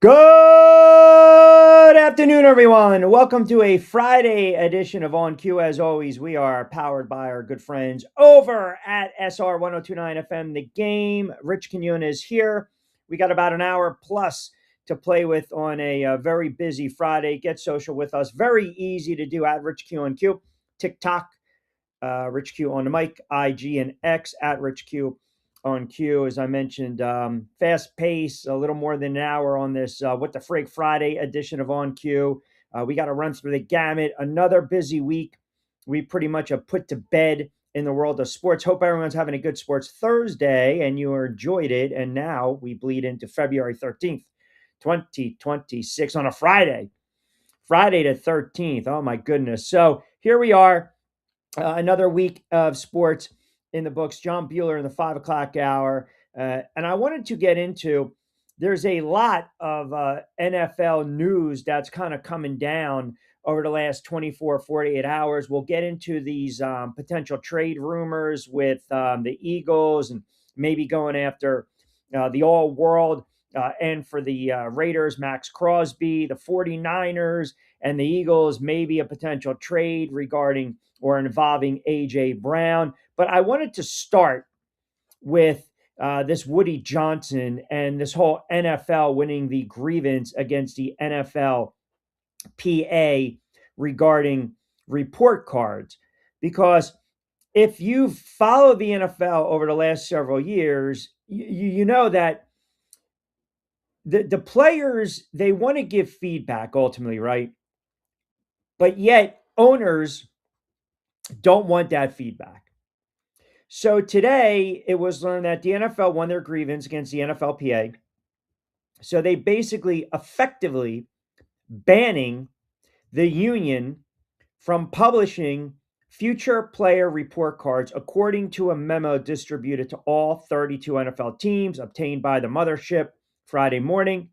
Good afternoon, everyone. Welcome to a Friday edition of On Cue. As always, we are powered by our good friends over at SR 1029 FM. The Game. Rich Quinones here. We got about an hour plus to play with on a very busy Friday. Get social with us. Very easy to do at Rich Q on Q. TikTok, Rich Q on the mic, IG and X at Rich Q on Q. As I mentioned, fast pace, a little more than an hour on this What the Frig Friday edition of On Q. We got to run through the gamut. Another busy week. We pretty much have put to bed in the world of sports. Hope everyone's having a good sports Thursday and you enjoyed it. And now we bleed into February 13th, 2026 on a Friday. Friday the 13th. Oh, my goodness. So here we are. Another week of sports in the books. John Bueller in the 5 o'clock hour. And I wanted to get into, there's a lot of NFL news that's kind of coming down over the last 24, 48 hours. We'll get into these potential trade rumors with the Eagles and maybe going after the all-world and for the Raiders, Max Crosby, the 49ers, and the Eagles, maybe a potential trade regarding or involving A.J. Brown. But I wanted to start with this Woody Johnson and this whole NFL winning the grievance against the NFLPA regarding report cards. Because if you've followed the NFL over the last several years, you know that the players, they want to give feedback ultimately, right? But yet owners don't want that feedback. So today it was learned that the NFL won their grievance against the NFLPA. So they basically effectively banning the union from publishing future player report cards according to a memo distributed to all 32 NFL teams obtained by the mothership Friday morning.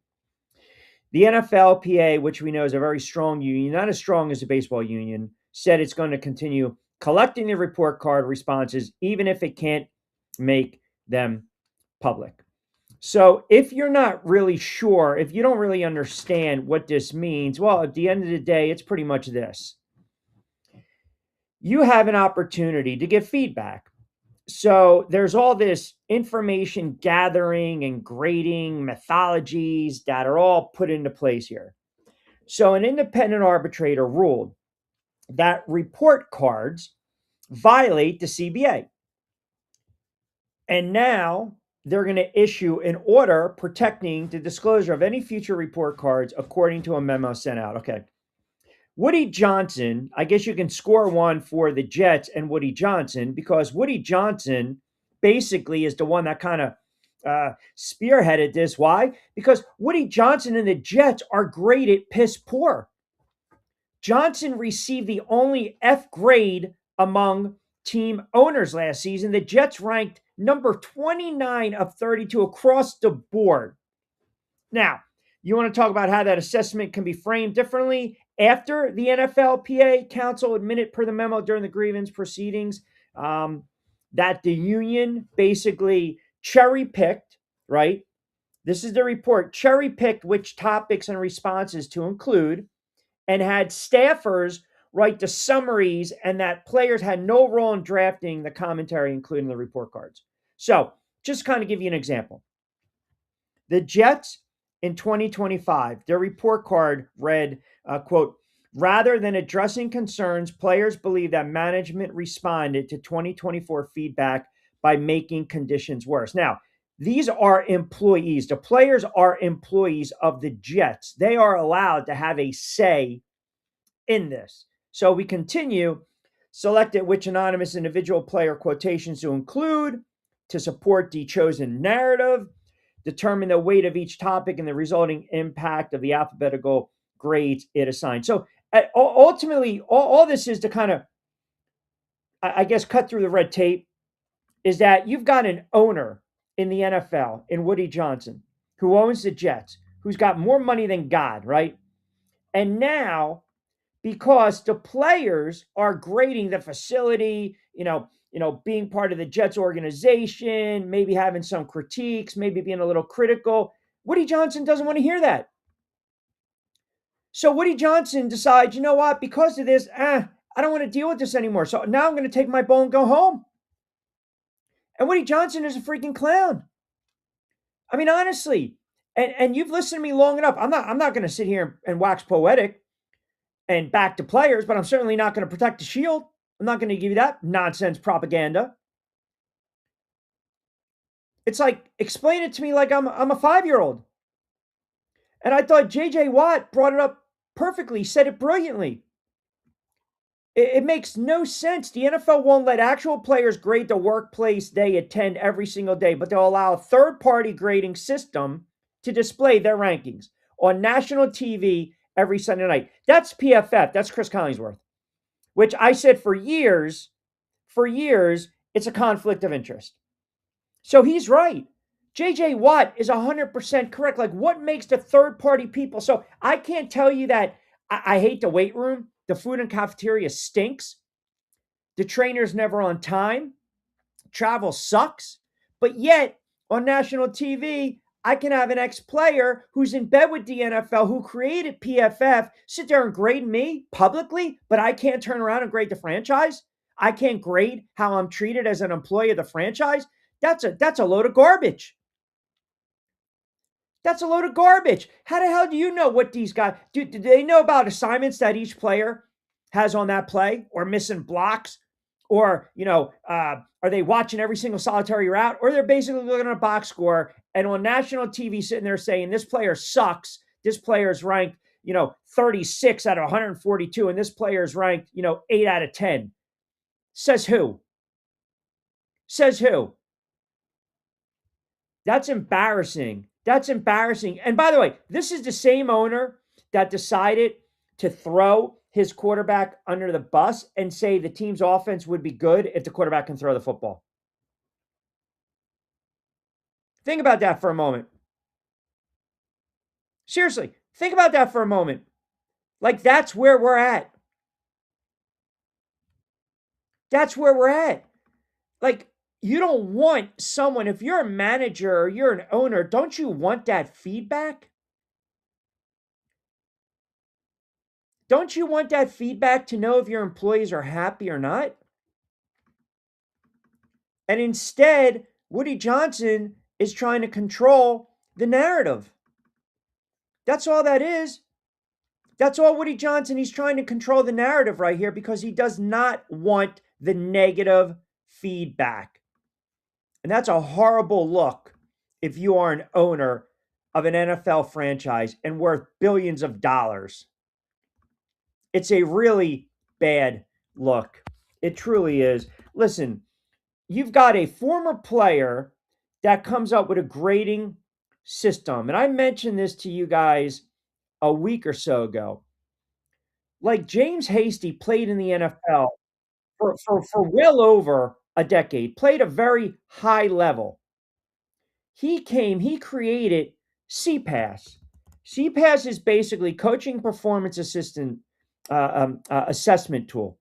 The NFLPA, which we know is a very strong union, not as strong as the baseball union, said it's going to continue collecting the report card responses, even if it can't make them public. So if you're not really sure, if you don't really understand what this means, well, at the end of the day, it's pretty much this. You have an opportunity to give feedback. So there's all this information gathering and grading methodologies that are all put into place here. So an independent arbitrator ruled that report cards violate the CBA. And now they're going to issue an order protecting the disclosure of any future report cards according to a memo sent out. Okay. Woody Johnson, I guess you can score one for the Jets and Woody Johnson, because Woody Johnson basically is the one that kind of spearheaded this. Why? Because Woody Johnson and the Jets are graded piss poor. Johnson received the only F grade among team owners last season. The Jets ranked number 29 of 32 across the board. Now, you want to talk about how that assessment can be framed differently? After the NFLPA council admitted per the memo during the grievance proceedings that the union basically cherry-picked, right? This is the report, cherry-picked which topics and responses to include and had staffers write the summaries, and that players had no role in drafting the commentary, including the report cards. So just kind of give you an example. The Jets in 2025, their report card read, quote, rather than addressing concerns, players believe that management responded to 2024 feedback by making conditions worse. Now, these are employees. The players are employees of the Jets. They are allowed to have a say in this. So we continue, selected which anonymous individual player quotations to include to support the chosen narrative, determine the weight of each topic and the resulting impact of the alphabetical grades it assigned. So ultimately, all this is to kind of, I guess, cut through the red tape, is that you've got an owner in the NFL, in Woody Johnson, who owns the Jets, who's got more money than God, right? And now, because the players are grading the facility, being part of the Jets organization, maybe having some critiques, maybe being a little critical, Woody Johnson doesn't want to hear that. So Woody Johnson decides, you know what, because of this, I don't want to deal with this anymore. So now I'm going to take my ball and go home. And Woody Johnson is a freaking clown. I mean, honestly, and you've listened to me long enough. I'm not going to sit here and wax poetic and back to players, but I'm certainly not going to protect the shield. I'm not going to give you that nonsense propaganda. It's like, explain it to me like I'm a 5-year-old. And I thought JJ Watt brought it up perfectly, said it brilliantly. It makes no sense. The NFL won't let actual players grade the workplace they attend every single day, but they'll allow a third-party grading system to display their rankings on national TV every Sunday night. That's PFF. That's Chris Collingsworth, which I said for years, it's a conflict of interest. So he's right. JJ Watt is 100% correct. Like, what makes the third-party people? So I can't tell you that I hate the weight room. The food in cafeteria stinks. The trainer's never on time. Travel sucks. But yet, on national TV, I can have an ex-player who's in bed with the NFL, who created PFF, sit there and grade me publicly, but I can't turn around and grade the franchise. I can't grade how I'm treated as an employee of the franchise. That's a load of garbage. That's a load of garbage. How the hell do you know what these guys do? Do they know about assignments that each player has on that play, or missing blocks? Or, are they watching every single solitary route? Or they're basically looking at a box score and on national TV sitting there saying, this player sucks. This player is ranked, 36 out of 142. And this player is ranked, 8 out of 10. Says who? Says who? That's embarrassing. That's embarrassing. And by the way, this is the same owner that decided to throw his quarterback under the bus and say the team's offense would be good if the quarterback can throw the football. Think about that for a moment. Seriously, think about that for a moment. Like, that's where we're at. That's where we're at. Like, you don't want someone, if you're a manager or you're an owner, don't you want that feedback? Don't you want that feedback to know if your employees are happy or not? And instead, Woody Johnson is trying to control the narrative. That's all that is. That's all Woody Johnson. He's trying to control the narrative right here because he does not want the negative feedback. And that's a horrible look if you are an owner of an NFL franchise and worth billions of dollars. It's a really bad look. It truly is. Listen, you've got a former player that comes up with a grading system. And I mentioned this to you guys a week or so ago. Like, James Hasty played in the NFL for well over a decade, played a very high level. He created CPAS. CPAS is basically coaching performance assessment tool.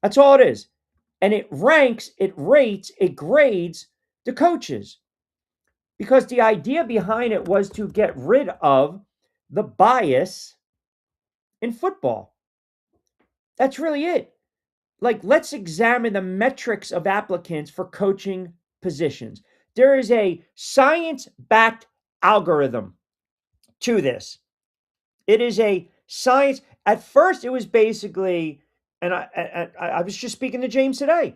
That's all it is. And it ranks, it rates, it grades the coaches. Because the idea behind it was to get rid of the bias in football. That's really it. Like, let's examine the metrics of applicants for coaching positions. There is a science-backed algorithm to this. It is a science. At first, it was basically, and I was just speaking to James today.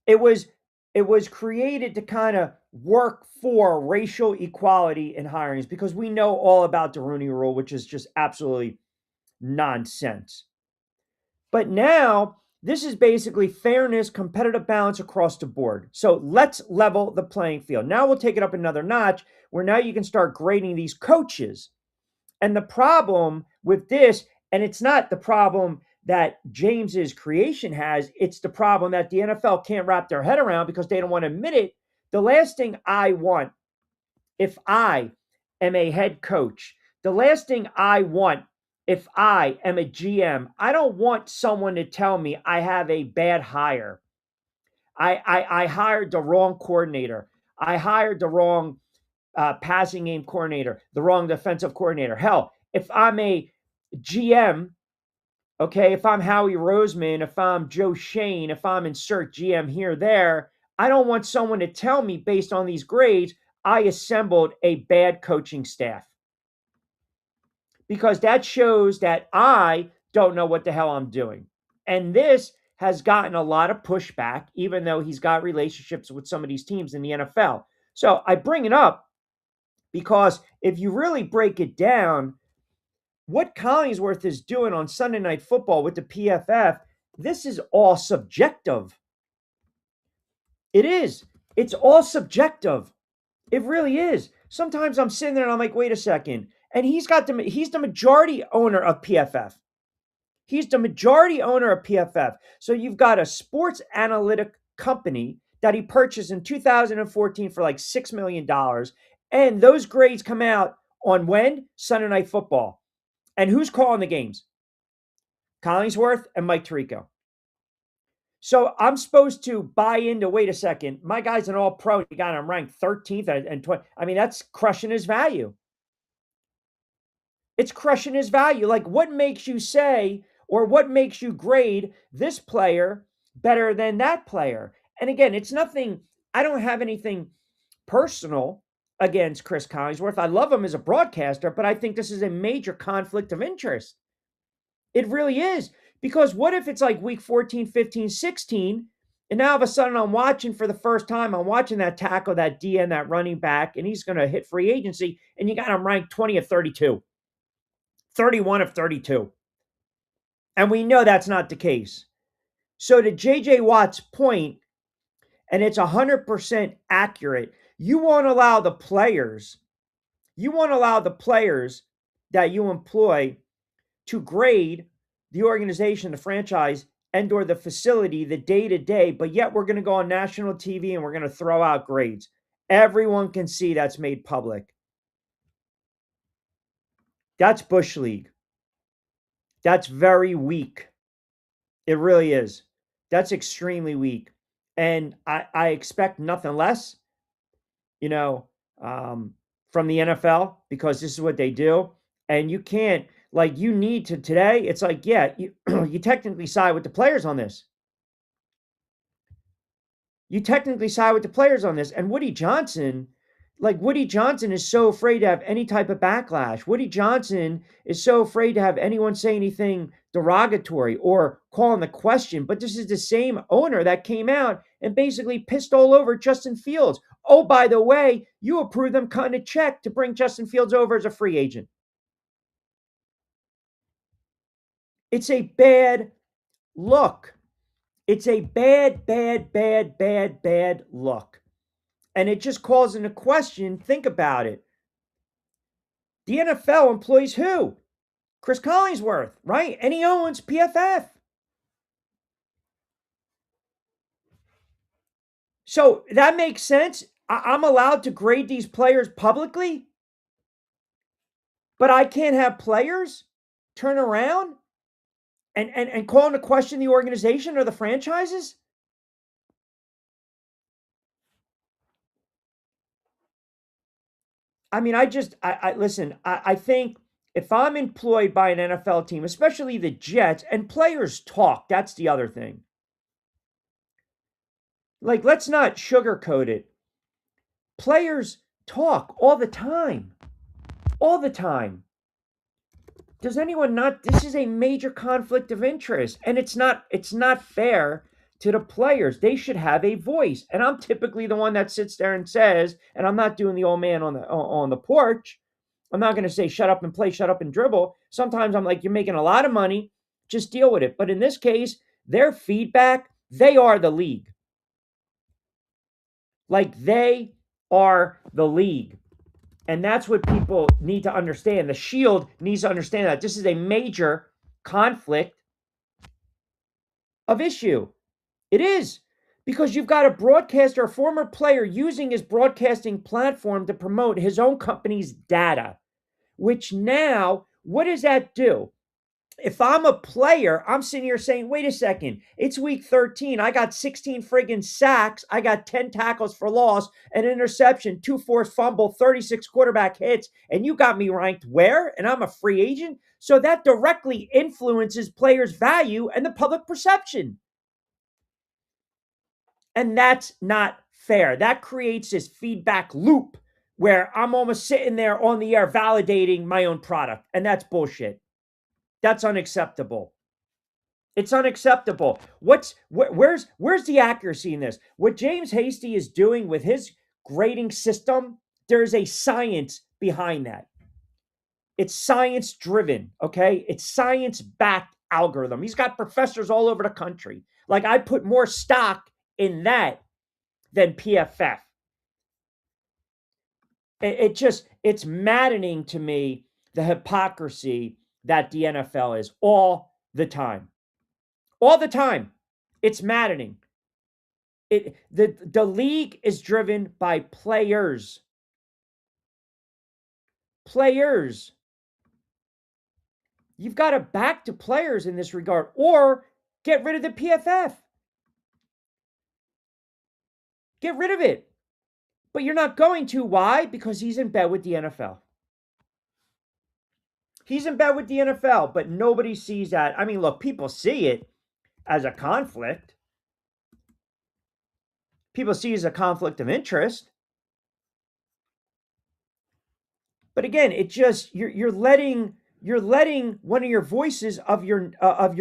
It was created to kind of work for racial equality in hirings, because we know all about the Rooney Rule, which is just absolutely nonsense. But now, this is basically fairness, competitive balance across the board. So let's level the playing field. Now we'll take it up another notch, where now you can start grading these coaches. And the problem with this, and it's not the problem that James's creation has, it's the problem that the NFL can't wrap their head around because they don't want to admit it. The last thing I want, if I am a head coach, the last thing I want, if I am a GM, I don't want someone to tell me I have a bad hire. I hired the wrong coordinator. I hired the wrong passing game coordinator, the wrong defensive coordinator. Hell, if I'm a GM, okay, if I'm Howie Roseman, if I'm Joe Shane, if I'm insert GM here, there, I don't want someone to tell me based on these grades, I assembled a bad coaching staff, because that shows that I don't know what the hell I'm doing. And this has gotten a lot of pushback, even though he's got relationships with some of these teams in the NFL. So I bring it up because if you really break it down, what Collingsworth is doing on Sunday Night Football with the PFF, this is all subjective. It is. It's all subjective. It really is. Sometimes I'm sitting there and I'm like, wait a second. And he's the majority owner of PFF. He's the majority owner of PFF. So you've got a sports analytic company that he purchased in 2014 for like $6 million. And those grades come out on when? Sunday Night Football. And who's calling the games? Collingsworth and Mike Tirico. So I'm supposed to buy into, wait a second, my guy's an all-pro. You got him ranked 13th and 20. I mean, that's crushing his value. It's crushing his value. Like, what makes you say, or what makes you grade this player better than that player? And again, it's nothing, I don't have anything personal against Chris Collingsworth. I love him as a broadcaster, but I think this is a major conflict of interest. It really is. Because what if it's like week 14, 15, 16, and now all of a sudden I'm watching for the first time, I'm watching that tackle, that DN, that running back, and he's going to hit free agency, and you got him ranked 20 of 32, 31 of 32. And we know that's not the case. So to JJ Watt's point, and it's 100% accurate, you won't allow the players that you employ to grade the organization, the franchise, and or the facility, the day-to-day, but yet we're going to go on national TV and we're going to throw out grades. Everyone can see that's made public. That's Bush League. That's very weak. It really is. That's extremely weak. And I expect nothing less, you know, from the NFL, because this is what they do. And you can't, like, you need to today, it's like, yeah, you, you technically side with the players on this. You technically side with the players on this. And Woody Johnson is so afraid to have any type of backlash. Woody Johnson is so afraid to have anyone say anything derogatory or call in the question. But this is the same owner that came out and basically pissed all over Justin Fields. Oh, by the way, you approved them cutting a check to bring Justin Fields over as a free agent. It's a bad look. It's a bad look. And it just calls into question, think about it. The NFL employs who? Chris Collingsworth, right? And he owns PFF. So that makes sense. I'm allowed to grade these players publicly, but I can't have players turn around and call into question the organization or the franchises? I mean, listen, I think if I'm employed by an NFL team, especially the Jets, and players talk, that's the other thing. Like, let's not sugarcoat it. Players talk all the time. All the time. Does anyone not? This is a major conflict of interest, and it's not fair to the players. They should have a voice. And I'm typically the one that sits there and says, and I'm not doing the old man on the porch. I'm not going to say shut up and play, shut up and dribble. Sometimes I'm like, you're making a lot of money, just deal with it. But in this case, their feedback, they are the league. Like, they are the league. And that's what people need to understand. The Shield needs to understand that this is a major conflict of issue. It is. Because you've got a broadcaster, a former player, using his broadcasting platform to promote his own company's data. Which now, what does that do? If I'm a player, I'm sitting here saying, wait a second, it's week 13. I got 16 friggin' sacks. I got 10 tackles for loss, an interception, 2 forced fumble, 36 quarterback hits, and you got me ranked where? And I'm a free agent. So that directly influences players' value and the public perception. And that's not fair. That creates this feedback loop where I'm almost sitting there on the air validating my own product. And that's bullshit. That's unacceptable. It's unacceptable. Where's the accuracy in this? What James Hasty is doing with his grading system, there's a science behind that. It's science driven, okay? It's science backed algorithm. He's got professors all over the country. Like, I put more stock in that than PFF. It's maddening to me, the hypocrisy that the NFL is all the time. All the time. It's maddening. The league is driven by players. Players. You've got to back to players in this regard, or get rid of the PFF. Get rid of it. But you're not going to. Why? Because he's in bed with the NFL. He's in bed with the NFL, but nobody sees that. I mean, look, people see it as a conflict. People see it as a conflict of interest. But again, it just you're letting one of your voices of your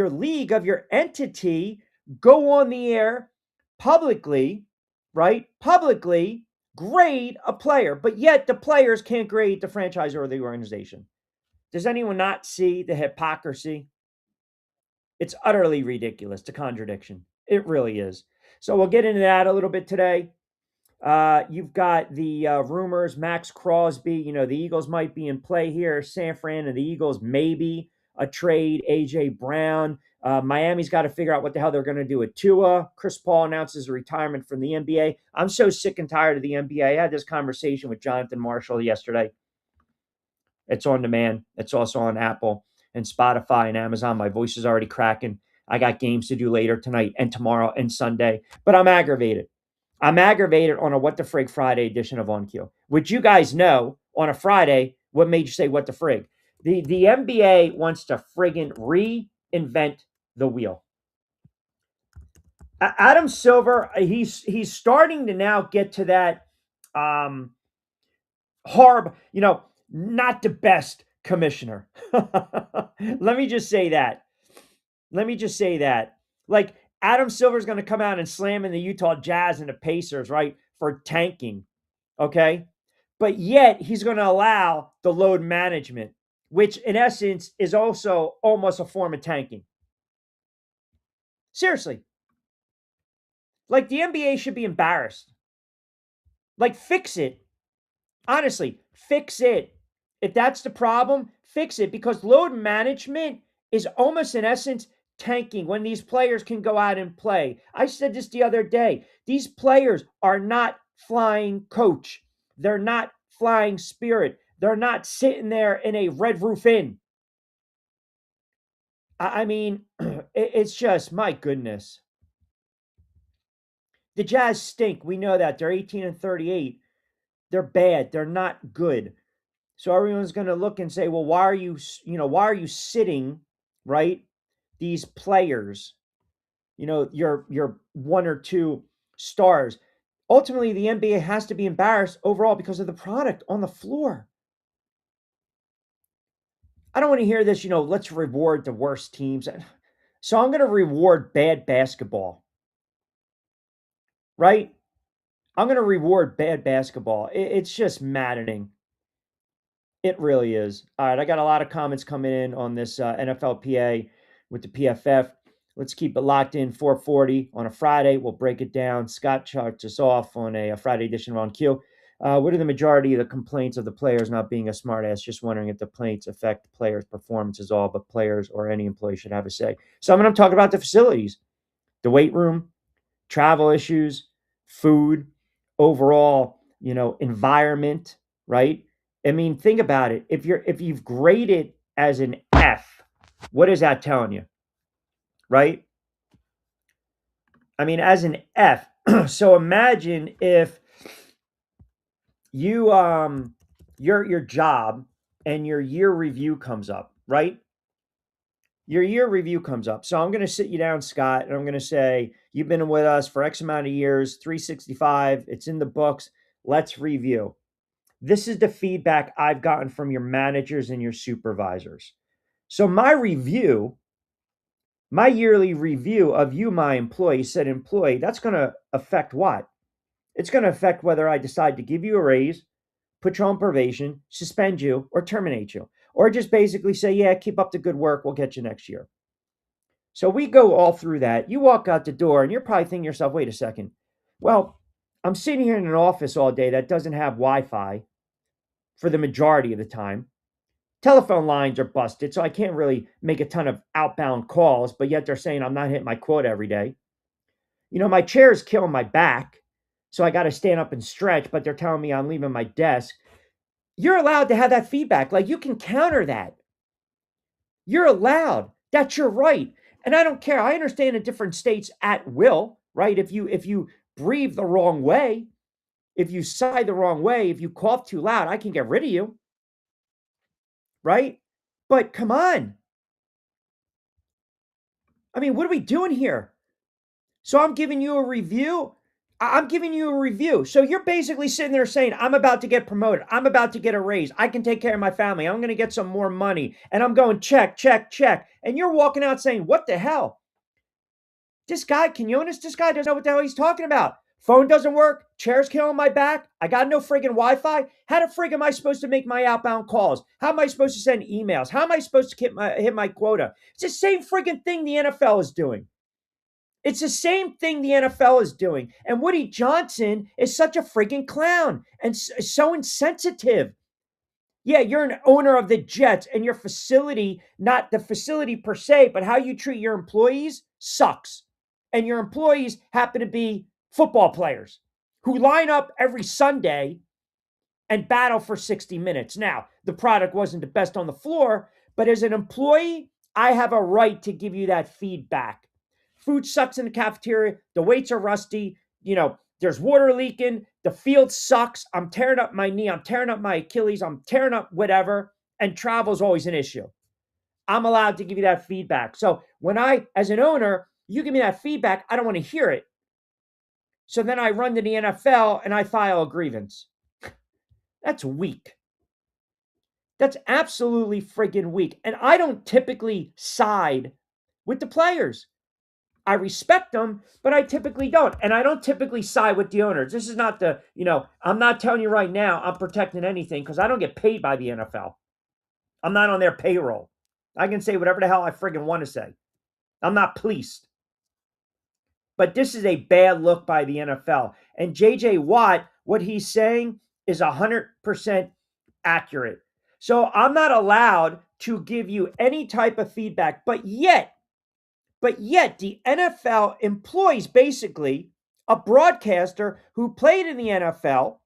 league, of your entity, go on the air publicly, right? Publicly grade a player, but yet the players can't grade the franchise or the organization. Does anyone not see the hypocrisy? It's utterly ridiculous, the contradiction. It really is. So we'll get into that a little bit today. You've got the rumors, Max Crosby, the Eagles might be in play here. San Fran and the Eagles, maybe a trade. A.J. Brown. Miami's got to figure out what the hell they're going to do with Tua. Chris Paul announces a retirement from the NBA. I'm so sick and tired of the NBA. I had this conversation with Jonathan Marshall yesterday. It's on demand. It's also on Apple and Spotify and Amazon. My voice is already cracking. I got games to do later tonight and tomorrow and Sunday, but I'm aggravated. I'm aggravated on a What the Frig Friday edition of On Cue, which you guys know on a Friday, what made you say what the frig? The NBA wants to friggin' reinvent the wheel. Adam Silver, he's starting to now get to that Harb, not the best commissioner. Let me just say that. Like, Adam Silver's going to come out and slam in the Utah Jazz and the Pacers, right, for tanking, okay? But yet he's going to allow the load management, which in essence is also almost a form of tanking. Seriously. Like, the NBA should be embarrassed. Like, fix it. Honestly, fix it. If that's the problem, fix it, because load management is almost in essence tanking when these players can go out and play. I said this the other day. These players are not flying coach. They're not flying Spirit. They're not sitting there in a Red Roof Inn. I mean, it's just, my goodness. The Jazz stink. We know that. They're 18-38. They're bad. They're not good. So everyone's going to look and say, well, why are you sitting, right, these players, your one or two stars? Ultimately, the NBA has to be embarrassed overall because of the product on the floor. I don't want to hear this, let's reward the worst teams. So I'm going to reward bad basketball, right? I'm going to reward bad basketball. It's just maddening. It really is. All right, I got a lot of comments coming in on this NFLPA with the PFF. Let's keep it locked in. 4:40 on a Friday. We'll break it down. Scott charts us off on a Friday edition of On Cue. What are the majority of the complaints of the players not being a smartass? Just wondering if the complaints affect players' performances all, but players or any employee should have a say. So I'm going to talk about the facilities, the weight room, travel issues, food, overall, environment, right? I mean, think about it. If you've graded as an F, What is that telling you? Right? I mean, as an F. So imagine if you your job and your year review comes up, right? Your year review comes up. So I'm going to sit you down, Scott, and I'm going to say, you've been with us for X amount of years, 365, it's in the books. Let's review. This is the feedback I've gotten from your managers and your supervisors. So my review, my yearly review of you, my employee, said employee, that's going to affect what? It's going to affect whether I decide to give you a raise, put you on probation, suspend you, or terminate you. Or just basically say, yeah, keep up the good work. We'll get you next year. So we go all through that. You walk out the door and you're probably thinking to yourself, wait a second. Well, I'm sitting here in an office all day that doesn't have Wi Fi for the majority of the time. Telephone lines are busted, so I can't really make a ton of outbound calls, but yet they're saying I'm not hitting my quota every day. You know, my chair is killing my back, so I got to stand up and stretch, but they're telling me I'm leaving my desk. You're allowed to have that feedback. Like, you can counter that. You're allowed. That's your right. And I don't care. I understand in different states at will, right? If you breathe the wrong way, if you sigh the wrong way, if you cough too loud, I can get rid of you, right? But come on. I mean, what are we doing here? So I'm giving you a review. I'm giving you a review. So you're basically sitting there saying, I'm about to get promoted. I'm about to get a raise. I can take care of my family. I'm going to get some more money. And I'm going check, check, check. And you're walking out saying, what the hell? This guy, Quinones, this guy doesn't know what the hell he's talking about. Phone doesn't work. Chair's killing my back. I got no friggin' Wi-Fi. How the frig am I supposed to make my outbound calls? How am I supposed to send emails? How am I supposed to hit my quota? It's the same friggin' thing the NFL is doing. It's the same thing the NFL is doing. And Woody Johnson is such a freaking clown and so insensitive. Yeah, you're an owner of the Jets and your facility, not the facility per se, but how you treat your employees sucks. And your employees happen to be football players who line up every Sunday and battle for 60 minutes. Now, the product wasn't the best on the floor, but as an employee, I have a right to give you that feedback. Food sucks in the cafeteria. The weights are rusty. You know, there's water leaking. The field sucks. I'm tearing up my knee. I'm tearing up my Achilles. I'm tearing up whatever. And travel is always an issue. I'm allowed to give you that feedback. So when as an owner, you give me that feedback, I don't want to hear it. So then I run to the NFL and I file a grievance. That's weak. That's absolutely friggin' weak. And I don't typically side with the players. I respect them, but I typically don't. And I don't typically side with the owners. This is not I'm not telling you right now I'm protecting anything because I don't get paid by the NFL. I'm not on their payroll. I can say whatever the hell I friggin' want to say. I'm not policed. But this is a bad look by the NFL. And JJ Watt, what he's saying is 100% accurate. So I'm not allowed to give you any type of feedback, but yet the NFL employs basically a broadcaster who played in the NFL,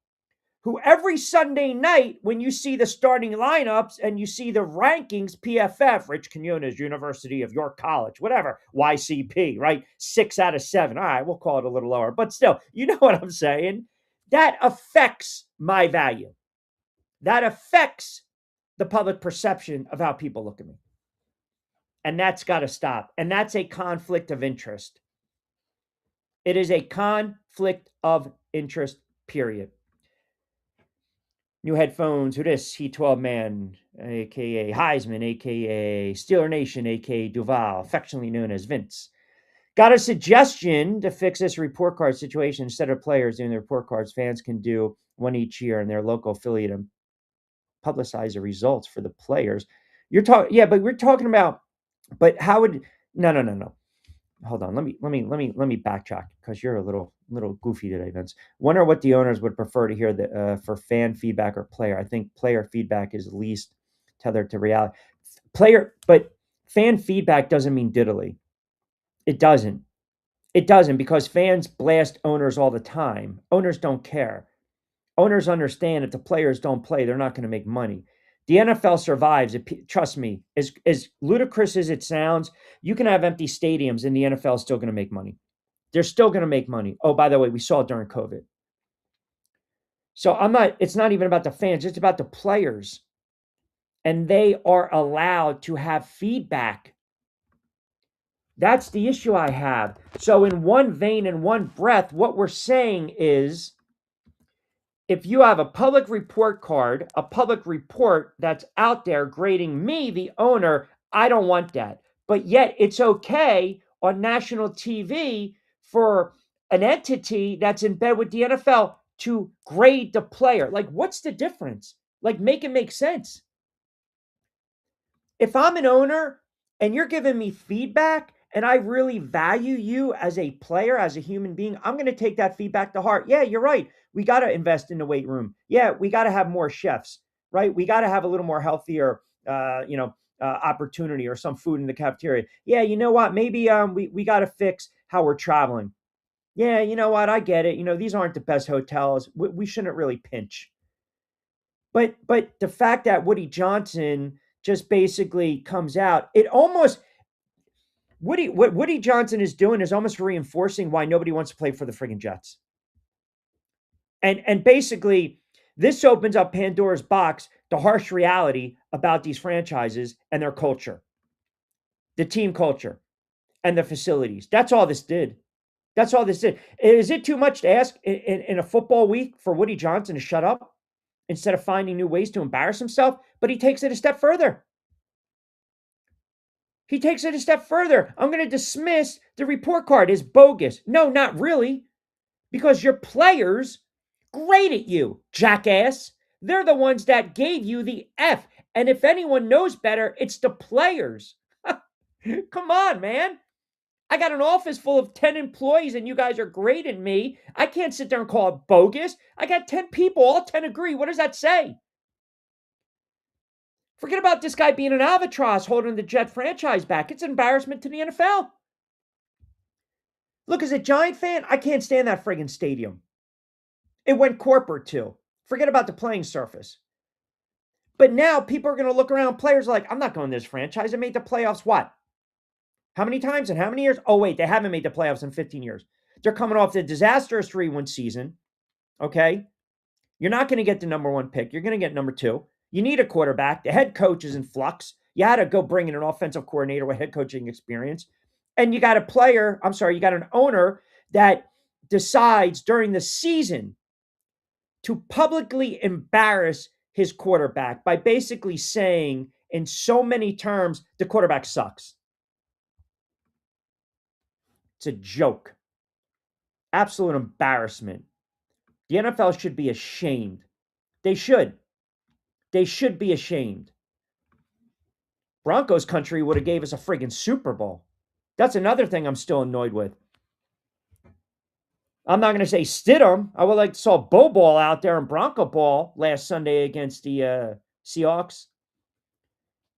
who every Sunday night, when you see the starting lineups and you see the rankings, PFF, Rich Quinones, University of York College, whatever, YCP, right? 6 out of 7. All right, we'll call it a little lower. But still, you know what I'm saying? That affects my value. That affects the public perception of how people look at me. And that's got to stop. And that's a conflict of interest. It is a conflict of interest, period. New headphones, who this? He 12 man, aka Heisman, aka Steeler Nation, aka Duval, affectionately known as Vince. Got a suggestion to fix this report card situation. Instead of players doing the report cards, fans can do one each year in their local affiliate and publicize the results for the players. You're talking, yeah, but we're talking about, but how would, no. Hold on. Let me backtrack because you're a little goofy today, Vince. Wonder what the owners would prefer to hear for fan feedback or player. I think player feedback is least tethered to reality. But fan feedback doesn't mean diddly. It doesn't. It doesn't because fans blast owners all the time. Owners don't care. Owners understand if the players don't play, they're not going to make money. The NFL survives. Trust me, as ludicrous as it sounds, you can have empty stadiums and the NFL is still going to make money. They're still going to make money. Oh, by the way, we saw it during COVID. So it's not even about the fans, it's about the players. And they are allowed to have feedback. That's the issue I have. So in one vein, in one breath, what we're saying is, if you have a public report card, a public report that's out there grading me, the owner, I don't want that. But yet it's okay on national TV for an entity that's in bed with the NFL to grade the player. Like, what's the difference? Like, make it make sense. If I'm an owner and you're giving me feedback and I really value you as a player, as a human being, I'm going to take that feedback to heart. Yeah, you're right. We got to invest in the weight room. Yeah, we got to have more chefs, right? We got to have a little more healthier, opportunity or some food in the cafeteria. Yeah, you know what? Maybe we got to fix how we're traveling. Yeah, you know what? I get it. These aren't the best hotels. We shouldn't really pinch. But the fact that Woody Johnson just basically comes out, it almost what Woody Johnson is doing is almost reinforcing why nobody wants to play for the friggin' Jets. And basically, this opens up Pandora's box, the harsh reality about these franchises and their culture, the team culture, and the facilities. That's all this did. That's all this did. Is it too much to ask in a football week for Woody Johnson to shut up instead of finding new ways to embarrass himself? But he takes it a step further. He takes it a step further. I'm going to dismiss the report card as bogus. No, not really. Because your players graded you, jackass. They're the ones that gave you the F. And if anyone knows better, it's the players. Come on, man. I got an office full of 10 employees and you guys are grading me. I can't sit there and call it bogus. I got 10 people, all 10 agree. What does that say? Forget about this guy being an albatross holding the Jet franchise back. It's an embarrassment to the NFL. Look, as a Giant fan, I can't stand that friggin' stadium. It went corporate too. Forget about the playing surface. But now people are going to look around, players are like, I'm not going to this franchise. It made the playoffs what? How many times and how many years? Oh, wait, they haven't made the playoffs in 15 years. They're coming off the disastrous 3-win season. Okay? You're not going to get the number one pick. You're going to get number two. You need a quarterback. The head coach is in flux. You had to go bring in an offensive coordinator with head coaching experience. And you got you got an owner that decides during the season to publicly embarrass his quarterback by basically saying in so many terms, the quarterback sucks. It's a joke. Absolute embarrassment. The NFL should be ashamed. They should. They should be ashamed. Broncos country would have gave us a friggin' Super Bowl. That's another thing I'm still annoyed with. I'm not going to say Stidham. I would like to saw Bow Ball out there in Bronco Ball last Sunday against the Seahawks.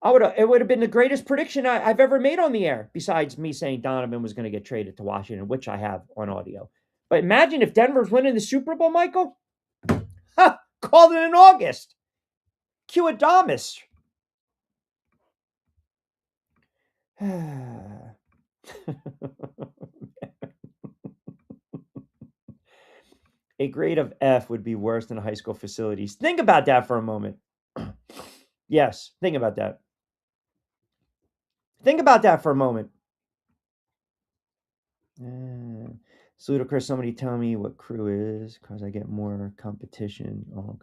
It would have been the greatest prediction I've ever made on the air, besides me saying Donovan was going to get traded to Washington, which I have on audio. But imagine if Denver's winning the Super Bowl, Michael. Ha! Called it in August. Cue Adamas. A grade of F would be worse than high school facilities. Think about that for a moment. Yes, think about that. Think about that for a moment. It's ludicrous. Somebody tell me what crew is because I get more competition. Oh,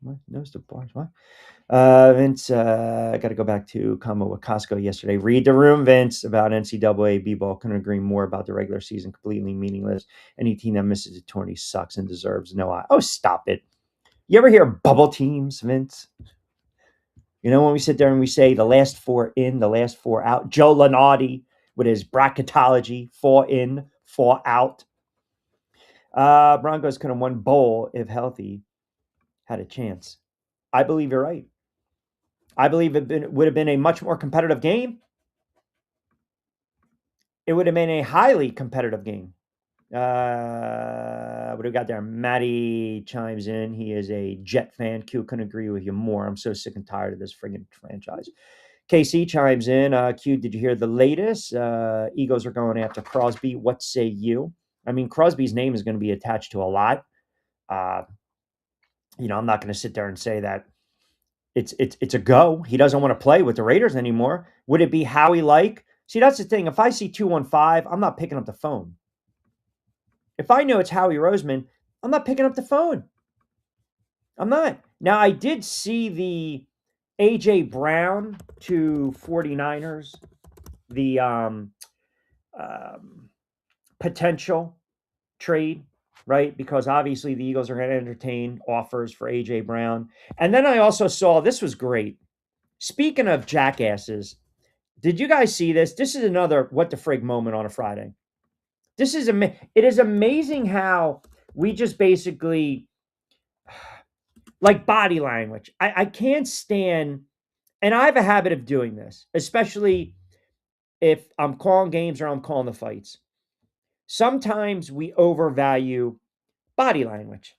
what? Nose to bars. What? Vince, I got to go back to combo with Costco yesterday. Read the room, Vince, about NCAA B-ball. Couldn't agree more about the regular season. Completely meaningless. Any team that misses a tourney sucks and deserves no eye. Oh, stop it. You ever hear bubble teams, Vince? When we sit there and we say the last four in, the last four out. Joe Lunardi with his bracketology, 4 in, 4 out. Broncos could have won bowl if healthy, had a chance. I believe you're right. I believe it would have been a much more competitive game. It would have been a highly competitive game. What do we got there? Matty chimes in. He is a Jet fan. Q, couldn't agree with you more. I'm so sick and tired of this friggin' franchise. KC chimes in. Q, did you hear the latest? Eagles are going after Crosby. What say you? I mean, Crosby's name is going to be attached to a lot. Uh, I'm not going to sit there and say that it's a go. He doesn't want to play with the Raiders anymore. Would it be Howie like? See, that's the thing. If I see 215, I'm not picking up the phone. If I know it's Howie Roseman, I'm not picking up the phone. I'm not. Now, I did see the A.J. Brown to 49ers, the potential trade, right? Because obviously the Eagles are going to entertain offers for A.J. Brown. And then I also saw, this was great. Speaking of jackasses, did you guys see this? This is another what the frig moment on a Friday. It is amazing how we just basically like body language. I can't stand, and I have a habit of doing this, especially if I'm calling games or I'm calling the fights. Sometimes we overvalue body language.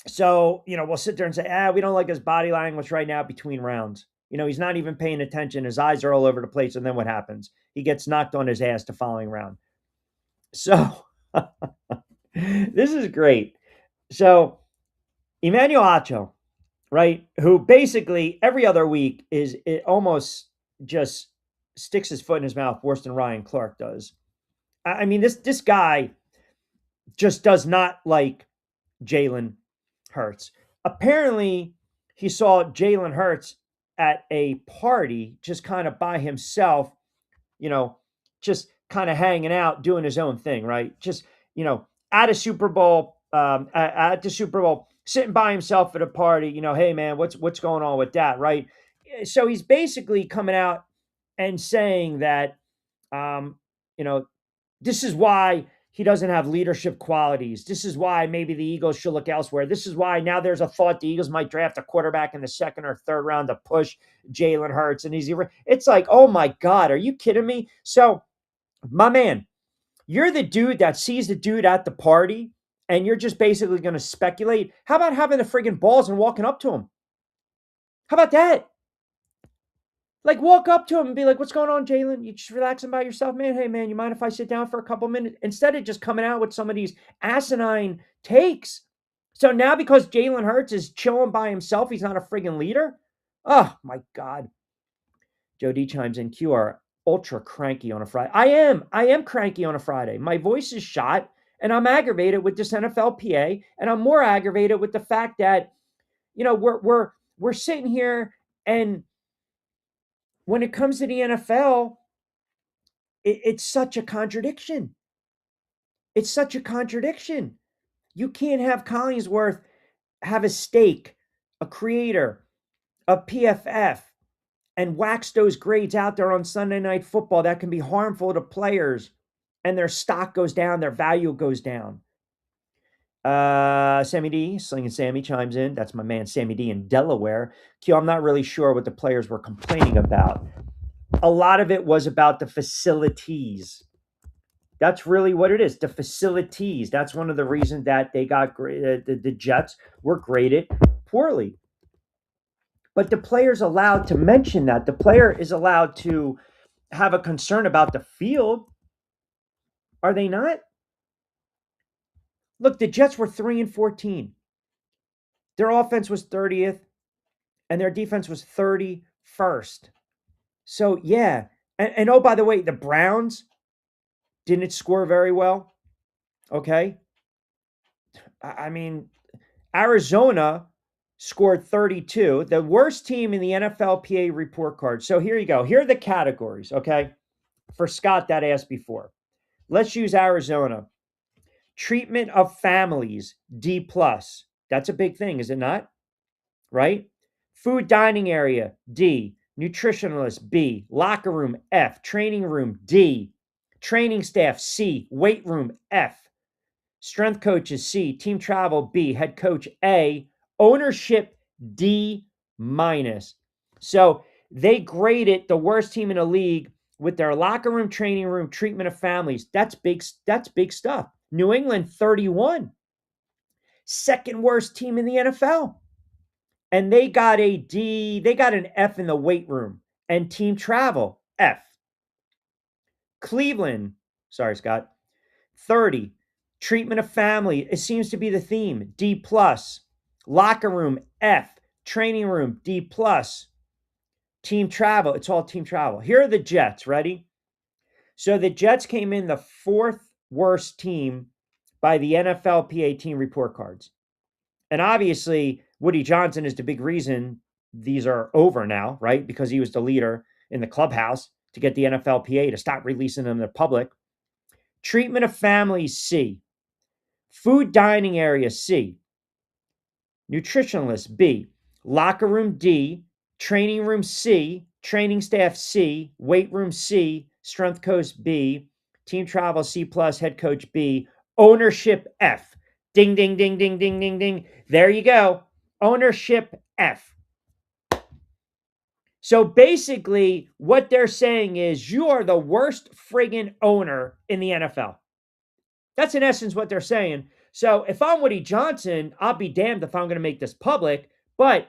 So, we'll sit there and say, we don't like his body language right now between rounds. He's not even paying attention. His eyes are all over the place. And then what happens? He gets knocked on his ass the following round. So, this is great. So, Emmanuel Acho, right, who basically every other week it almost just sticks his foot in his mouth worse than Ryan Clark does. I mean, this guy just does not like Jalen Hurts. Apparently, he saw Jalen Hurts at a party just kind of by himself, just kind of hanging out, doing his own thing, right? Just, at a Super Bowl, at the Super Bowl, sitting by himself at a party, hey man, what's going on with that, right? So he's basically coming out and saying that, this is why he doesn't have leadership qualities. This is why maybe the Eagles should look elsewhere. This is why now there's a thought the Eagles might draft a quarterback in the second or third round to push Jalen Hurts. And it's like, oh my God, are you kidding me? So, my man, you're the dude that sees the dude at the party and you're just basically going to speculate. How about having the friggin' balls and walking up to him? How about that? Like, walk up to him and be like, what's going on, Jalen? You just relaxing by yourself, man? Hey, man, you mind if I sit down for a couple minutes? Instead of just coming out with some of these asinine takes. So now because Jalen Hurts is chilling by himself, he's not a friggin' leader? Oh, my God. Joe D chimes in, QR, ultra cranky on a Friday. I am cranky on a Friday. My voice is shot, and I'm aggravated with this NFLPA, and I'm more aggravated with the fact that, we're sitting here and when it comes to the NFL, it's such a contradiction. It's such a contradiction. You can't have Collinsworth have a stake, a creator, a PFF, and wax those grades out there on Sunday Night Football that can be harmful to players, and their stock goes down, their value goes down. Sammy D, Slinging Sammy chimes in. That's my man Sammy D in Delaware. Q, I'm not really sure what the players were complaining about. A lot of it was about the facilities. That's really what it is. The facilities. That's one of the reasons that they got the Jets were graded poorly. But the player's allowed to mention that. The player is allowed to have a concern about the field. Are they not? Look, the Jets were 3-14. Their offense was 30th, and their defense was 31st. So, yeah. And oh, by the way, the Browns didn't score very well. Okay. I mean, Arizona scored 32, the worst team in the NFLPA report card. So here you go. Here are the categories, okay? For Scott that asked before. Let's use Arizona. Treatment of families, D+. That's a big thing, is it not? Right? Food dining area, D. Nutritionalist, B. Locker room, F. Training room, D. Training staff, C. Weight room, F. Strength coaches, C. Team travel, B. Head coach, A. Ownership, D-. So they graded the worst team in the league with their locker room, training room, treatment of families. That's big stuff. New England 31. Second worst team in the NFL. And they got a D, they got an F in the weight room. And team travel, F. Cleveland, sorry, Scott, 30. Treatment of family, it seems to be the theme, D plus. Locker room, F. Training room, D plus. Team travel, it's all team travel. Here are the Jets, ready? So the Jets came in the fourth worst team by the NFLPA team report cards. And obviously, Woody Johnson is the big reason these are over now, right? Because he was the leader in the clubhouse to get the NFLPA to stop releasing them to the public. Treatment of families, C. Food dining area, C. Nutritionalist, B. Locker room, D. Training room, C. Training staff, C. Weight room, C. Strength coach, B. Team travel, C+. Head coach, B. Ownership, F. Ding, ding, ding, ding, ding, ding, ding. There you go. Ownership, F. So basically, what they're saying is you are the worst friggin' owner in the NFL. That's in essence what they're saying. So if I'm Woody Johnson, I'll be damned if I'm going to make this public. But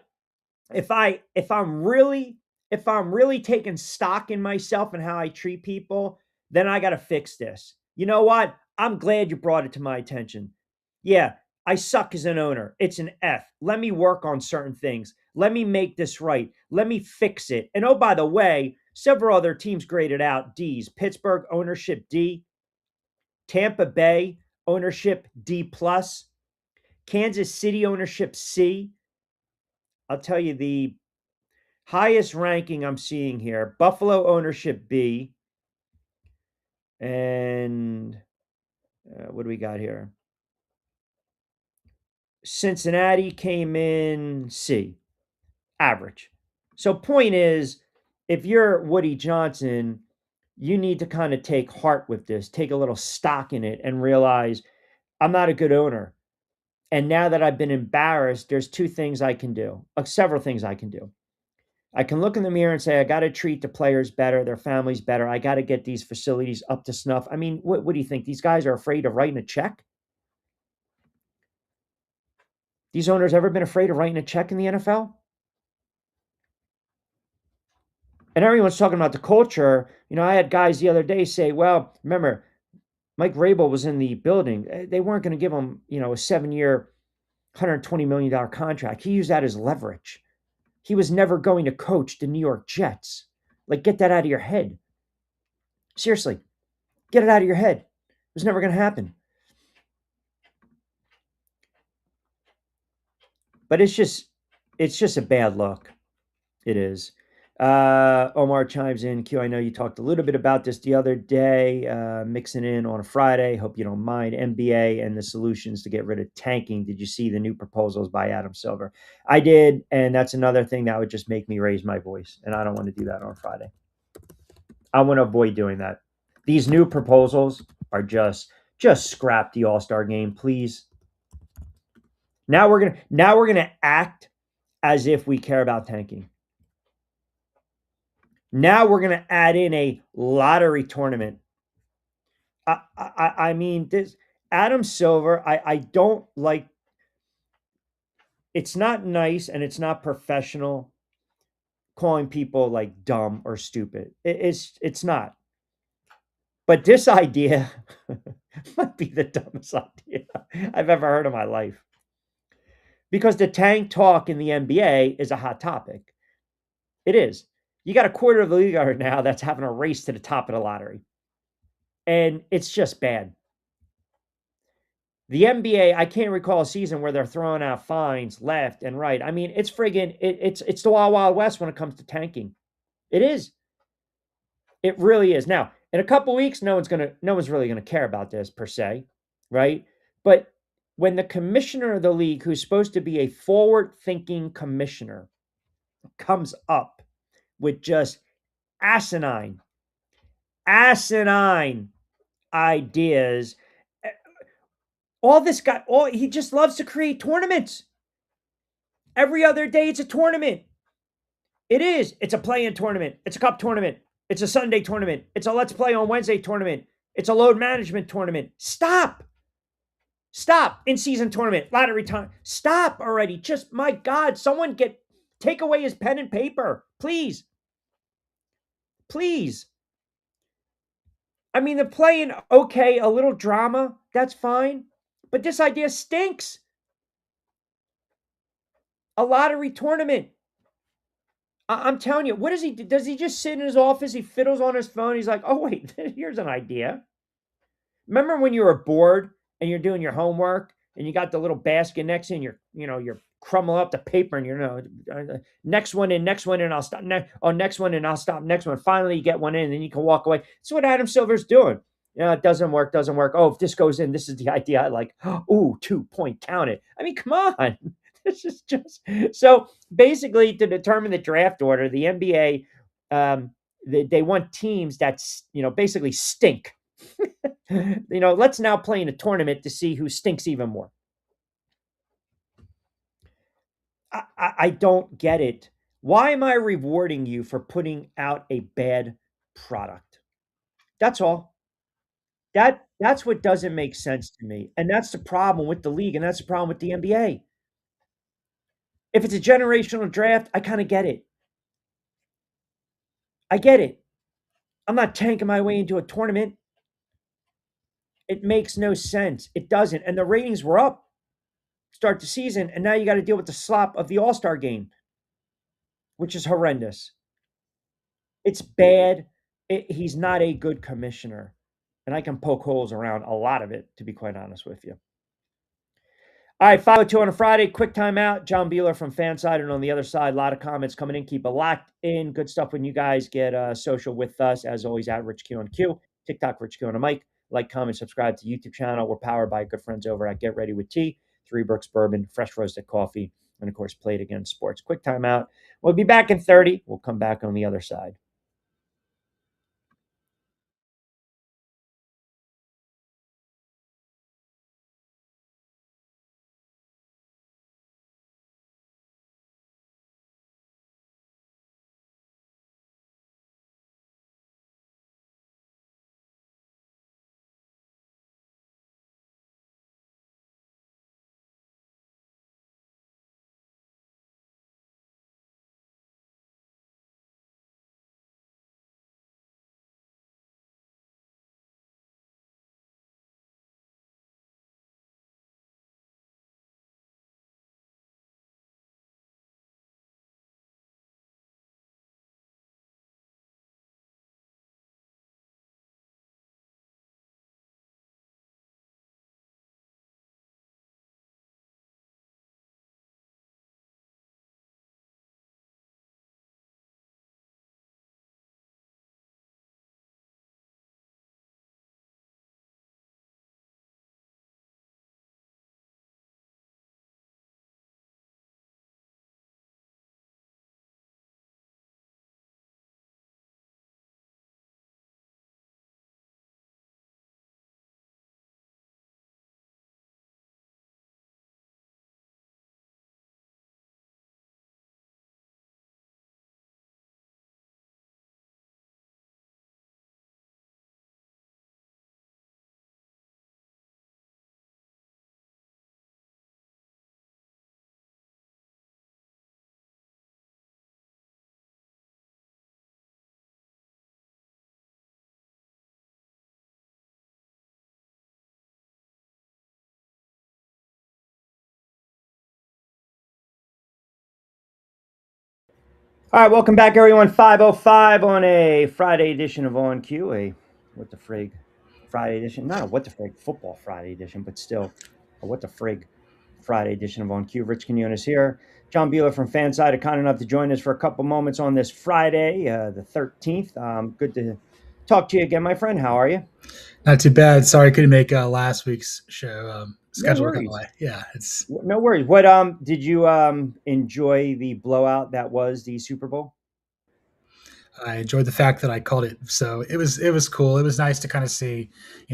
if I'm really taking stock in myself and how I treat people, then I got to fix this. You know what? I'm glad you brought it to my attention. Yeah, I suck as an owner. It's an F. Let me work on certain things. Let me make this right. Let me fix it. And oh, by the way, several other teams graded out D's. Pittsburgh ownership D. Tampa Bay ownership D plus. Kansas City ownership C. I'll tell you the highest ranking I'm seeing here. Buffalo ownership B. And what do we got here? Cincinnati came in C. Average. So point is, if you're Woody Johnson, you need to kind of take heart with this, take a little stock in it and realize I'm not a good owner. And now that I've been embarrassed, there's two things I can do, several things I can do. I can look in the mirror and say, I got to treat the players better, their families better. I got to get these facilities up to snuff. I mean, what do you think? These guys are afraid of writing a check? These owners ever been afraid of writing a check in the NFL? And everyone's talking about the culture. You know, I had guys the other day say, well, remember, Mike Vrabel was in the building. They weren't going to give him, a 7-year, $120 million contract. He used that as leverage. He was never going to coach the New York Jets. Like, get that out of your head. Seriously, get it out of your head. It was never going to happen. But it's just a bad look. It is. Omar chimes in. Q, I know you talked a little bit about this the other day, mixing in on a Friday. Hope you don't mind. NBA and the solutions to get rid of tanking. Did you see the new proposals by Adam Silver? I did, and that's another thing that would just make me raise my voice, and I don't want to do that on Friday. I want to avoid doing that. These new proposals are just scrap the All-Star game, please. Now we're gonna act as if we care about tanking. Now we're going to add in a lottery tournament. I mean, this Adam Silver, I don't like. It's not nice and it's not professional calling people like dumb or stupid. It's not. But this idea might be the dumbest idea I've ever heard in my life. Because the tank talk in the NBA is a hot topic. It is. You got a quarter of the league right now that's having a race to the top of the lottery. And it's just bad. The NBA, I can't recall a season where they're throwing out fines left and right. I mean, it's friggin' it's the Wild Wild West when it comes to tanking. It is. It really is. Now, in a couple weeks, no one's really gonna care about this per se, right? But when the commissioner of the league, who's supposed to be a forward-thinking commissioner, comes up with just asinine ideas. He just loves to create tournaments. Every other day it's a tournament. It is. It's a play-in tournament. It's a cup tournament. It's a Sunday tournament. It's a let's play on Wednesday tournament. It's a load management tournament. Stop. Stop. In-season tournament, lottery time. Stop already. Just, my God, someone take away his pen and paper. Please. Please. I mean, they're playing okay, a little drama. That's fine. But this idea stinks. A lottery tournament. I'm telling you, what does he do? Does he just sit in his office? He fiddles on his phone. He's like, oh, wait, here's an idea. Remember when you were bored and you're doing your homework and you got the little basket next to you and you're crumbling up the paper and next one in, I'll stop. Next one in, I'll stop. Next one. Finally, you get one in and then you can walk away. That's what Adam Silver's doing. It doesn't work. Oh, if this goes in, this is the idea I like. Ooh, 2-point count it. I mean, come on. This is just so basically to determine the draft order, the NBA, they want teams that, basically stink. Let's now play in a tournament to see who stinks even more. I don't get it. Why am I rewarding you for putting out a bad product? That's all. That's what doesn't make sense to me. And that's the problem with the league, and that's the problem with the NBA. If it's a generational draft, I kind of get it. I get it. I'm not tanking my way into a tournament. It makes no sense. It doesn't. And the ratings were up start the season, and now you got to deal with the slop of the All-Star game, which is horrendous. It's bad. He's not a good commissioner, and I can poke holes around a lot of it, to be quite honest with you. All right, 502 on a Friday. Quick timeout. John Beeler from Fanside, and on the other side, a lot of comments coming in. Keep it locked in. Good stuff when you guys get social with us. As always, at Rich Q on Q, TikTok, Rich Q on a mic. Like, comment, subscribe to the YouTube channel. We're powered by good friends over at Get Ready with Tea, Three Brooks Bourbon, fresh roasted coffee, and of course, Play It Again Sports. Quick timeout. We'll be back in 30. We'll come back on the other side. All right, welcome back, everyone. 5:05 on a Friday edition of On Q. What the frig Friday edition? Not a what the frig football Friday edition, but still a what the frig Friday edition of On Q. Rich Quinones here. John Beeler from Fanside, kind enough to join us for a couple moments on this Friday, the 13th. Good to talk to you again, my friend. How are you? Not too bad. Sorry, I couldn't make last week's show. No Schedule got worries. away. Yeah, it's. No worries. What did you enjoy the blowout that was the Super Bowl? I enjoyed the fact that I called it. So it was cool. It was nice to kind of see,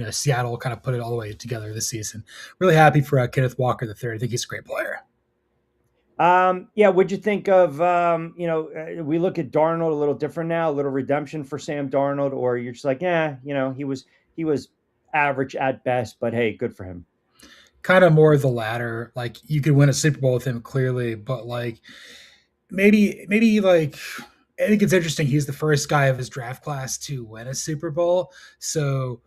Seattle kind of put it all the way together this season. Really happy for Kenneth Walker the third. I think he's a great player. Yeah, what'd you think of we look at Darnold a little different now, a little redemption for Sam Darnold, or you're just like, yeah, he was average at best, but hey, good for him. kind of more the latter. Like you could win a Super Bowl with him clearly, but like maybe like I think it's interesting. He's the first guy of his draft class to win a Super Bowl. So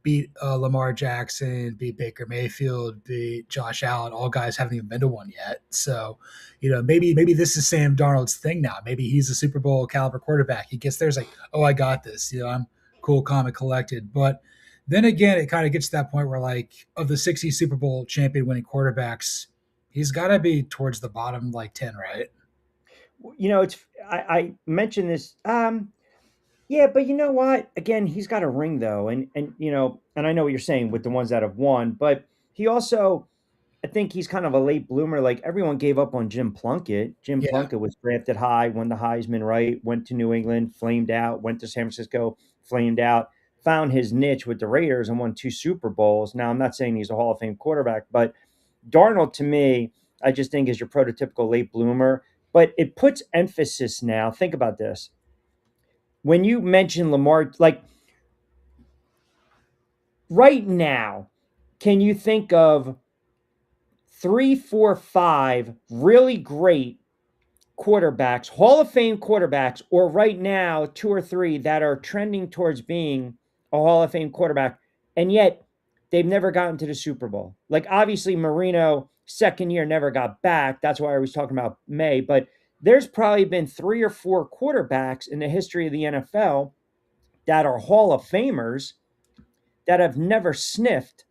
beat Lamar Jackson, beat Baker Mayfield, beat Josh Allen. All guys haven't even been to one yet. So maybe this is Sam Darnold's thing now. Maybe he's a Super Bowl caliber quarterback. He gets there, it's like, oh, I got this. I'm cool, calm, and collected. But then again, it kind of gets to that point where like of the 60 Super Bowl champion winning quarterbacks, he's got to be towards the bottom like 10, right? It's I mentioned this. Yeah, but you know what? Again, he's got a ring though, and I know what you're saying with the ones that have won, but he also, I think he's kind of a late bloomer. Like everyone gave up on Jim Plunkett. Jim Yeah. Plunkett was drafted high, won the Heisman, right? Went to New England, flamed out. Went to San Francisco, flamed out. Found his niche with the Raiders and won 2 Super Bowls. Now, I'm not saying he's a Hall of Fame quarterback, but Darnold to me, I just think is your prototypical late bloomer. But it puts emphasis now. Think about this. When you mention Lamar, like right now, can you think of three, four, five really great quarterbacks, Hall of Fame quarterbacks, or right now, two or three that are trending towards being a Hall of Fame quarterback, and yet they've never gotten to the Super Bowl? Like, obviously, Marino, second year, never got back. That's why I was talking about May, but there's probably been three or four quarterbacks in the history of the NFL that are Hall of Famers that have never sniffed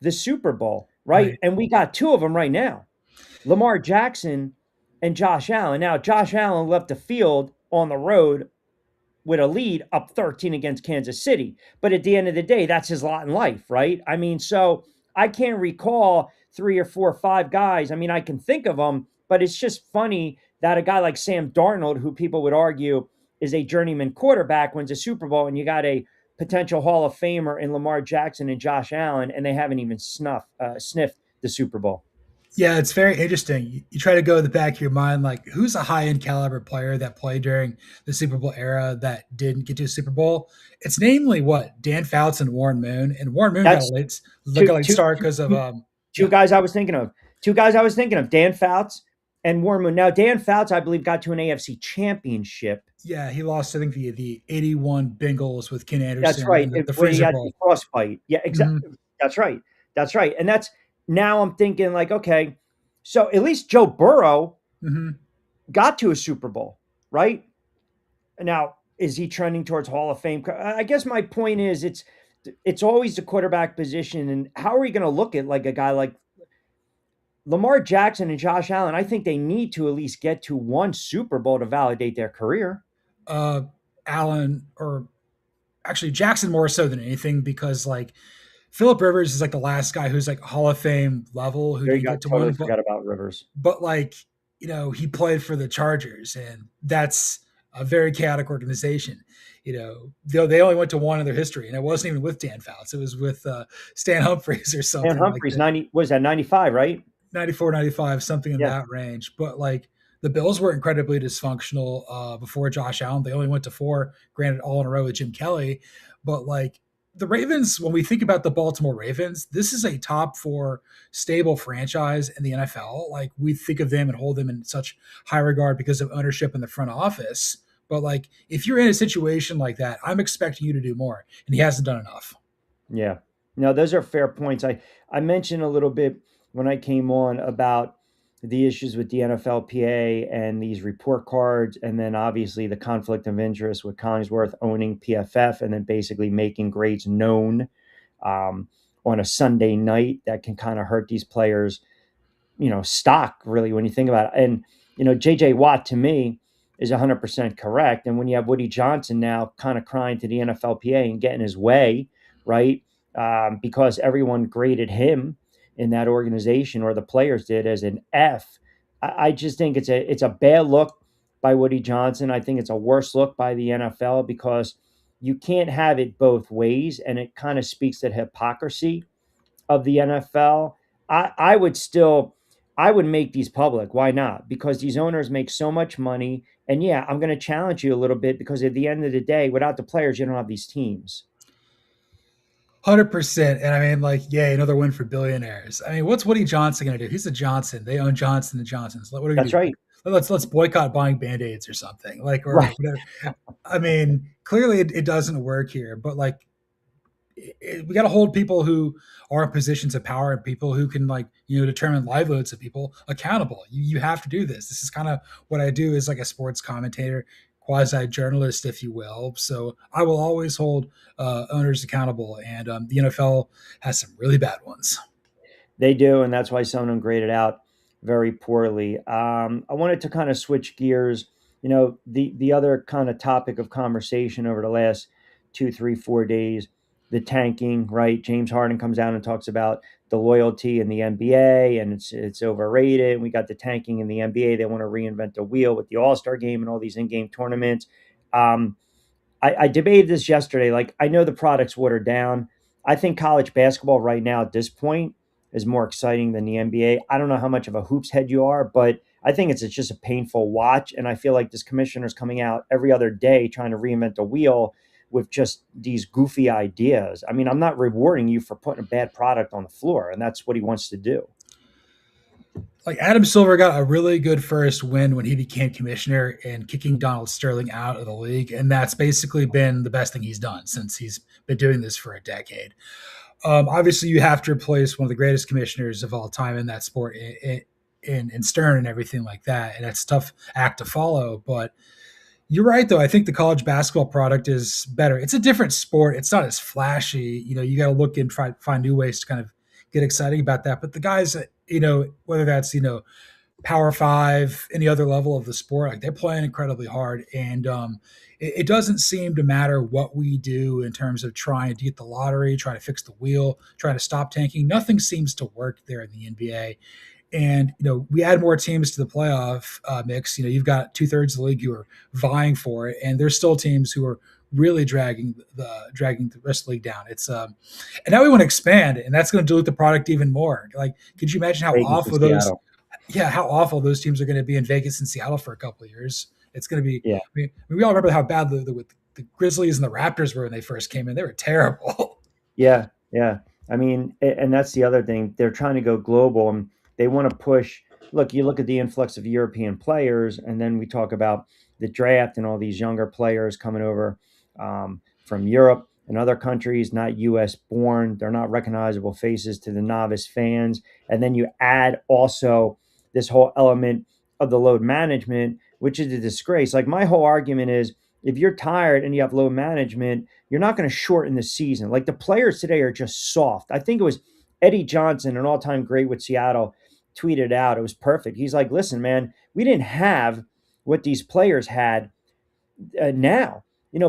the Super Bowl, right? Right. And we got two of them right now, Lamar Jackson and Josh Allen. Now, Josh Allen left the field on the road with a lead up 13 against Kansas City. But at the end of the day, that's his lot in life, right? I mean, so I can't recall three or four or five guys. I mean, I can think of them, but it's just funny that a guy like Sam Darnold, who people would argue is a journeyman quarterback, wins a Super Bowl, and you got a potential Hall of Famer in Lamar Jackson and Josh Allen, and they haven't even sniffed the Super Bowl. Yeah, it's very interesting. You try to go to the back of your mind, like who's a high end caliber player that played during the Super Bowl era that didn't get to a Super Bowl? It's namely what Dan Fouts and Warren Moon, and Warren Moon got a That's late start because of two guys I was thinking of. Two guys I was thinking of: Dan Fouts and Warren Moon. Now, Dan Fouts, I believe, got to an AFC Championship. yeah, he lost I think the 81 Bengals with Ken That's Anderson right, in the where he Freezer had the Bowl. frostbite. Yeah, Hmm. exactly. That's right. That's right. And that's now I'm thinking like, okay, so at least Joe Burrow Hmm. got to a Super Bowl, right? Now, is he trending towards Hall of Fame? I guess my point is it's always the quarterback position, and how are we going to look at like a guy like Lamar Jackson and Josh Allen? I think they need to at least get to one Super Bowl to validate their career. Uh, Allen or actually Jackson more so than anything because like Philip Rivers is like the last guy who's like Hall of Fame level who There you didn't go. get to Totally one, forgot about Rivers. but like he played for the Chargers, and that's a very chaotic organization. They only went to one in their history, and it wasn't even with Dan Fouts. It was with Stan Humphries or And something like Humphreys, that. 90, was that 95, right? 94, 95, something in Yeah. that range. But like the Bills were incredibly dysfunctional before Josh Allen. They only went to four, granted, all in a row with Jim Kelly. But like the Ravens, when we think about the Baltimore Ravens, this is a top four stable franchise in the NFL. Like we think of them and hold them in such high regard because of ownership in the front office. But like if you're in a situation like that, I'm expecting you to do more. And he hasn't done enough. Yeah. No, those are fair points. I mentioned a little bit when I came on about the issues with the NFLPA and these report cards, and then obviously the conflict of interest with Collingsworth owning PFF and then basically making grades known um, on a Sunday night that can kind of hurt these players, stock really when you think about it. And JJ Watt to me is 100% correct. And when you have Woody Johnson now kind of crying to the NFLPA and getting his way, right? Because everyone graded him in that organization, or the players did, as an F. I just think it's a bad look by Woody Johnson. I think it's a worse look by the NFL because you can't have it both ways, and it kind of speaks to the hypocrisy of the NFL. I would still I would make these public. Why not? Because these owners make so much money. And yeah, I'm going to challenge you a little bit because at the end of the day, without the players, you don't have these teams. 100%. And I mean, like, yeah, another win for billionaires. I mean, what's Woody Johnson going to do? He's a Johnson. They own Johnson and Johnson's. What are we going That's to do? right. Let's boycott buying band-aids or something, like, or Right. whatever. I mean, clearly it doesn't work here, but like, we got to hold people who are in positions of power and people who can, like, determine livelihoods of people accountable. You have to do this. This is kind of what I do as like a sports commentator, quasi journalist, if you will. So I will always hold owners accountable, and the NFL has some really bad ones. They do, and that's why some of them graded out very poorly. I wanted to kind of switch gears. The other kind of topic of conversation over the last 2, 3, 4 days, the tanking. Right, James Harden comes out and talks about the loyalty in the NBA, and it's overrated. And we got the tanking in the NBA. They want to reinvent the wheel with the All Star game and all these in game tournaments. Um, I debated this yesterday. Like, I know the product's watered down. I think college basketball right now at this point is more exciting than the NBA. I don't know how much of a hoops head you are, but I think it's just a painful watch. And I feel like this commissioner's coming out every other day trying to reinvent the wheel with just these goofy ideas. I mean, I'm not rewarding you for putting a bad product on the floor, and that's what he wants to do. Like, Adam Silver got a really good first win when he became commissioner and kicking Donald Sterling out of the league, and that's basically been the best thing he's done since he's been doing this for a decade. Obviously, you have to replace one of the greatest commissioners of all time in that sport, in Stern and everything like that, and that's a tough act to follow. But you're right, though. I think the college basketball product is better. It's a different sport. It's not as flashy. You got to look and try to find new ways to kind of get exciting about that. But the guys, whether that's Power Five, any other level of the sport, like, they're playing incredibly hard, and it doesn't seem to matter what we do in terms of trying to get the lottery, trying to fix the wheel, trying to stop tanking. Nothing seems to work there in the NBA. And we add more teams to the playoff mix. You've got 2/3 of the league who are vying for it, and there's still teams who are really dragging the rest of the league down. It's and now we want to expand, and that's going to dilute the product even more. Like, could you imagine how Vegas and awful those Seattle. yeah, how awful those teams are going to be in Vegas and Seattle for a couple of years? It's going to be. Yeah. We all remember how bad the Grizzlies and the Raptors were when they first came in. They were terrible. Yeah, yeah. I mean, and that's the other thing. They're trying to go global, and they want to push. Look, you look at the influx of European players, and then we talk about the draft and all these younger players coming over from Europe and other countries, not U.S. born. They're not recognizable faces to the novice fans. And then you add also this whole element of the load management, which is a disgrace. Like, my whole argument is, if you're tired and you have load management, you're not going to shorten the season. Like, the players today are just soft. I think it was Eddie Johnson, an all-time great with Seattle, tweeted out. It was perfect. He's like, listen, man, we didn't have what these players had now.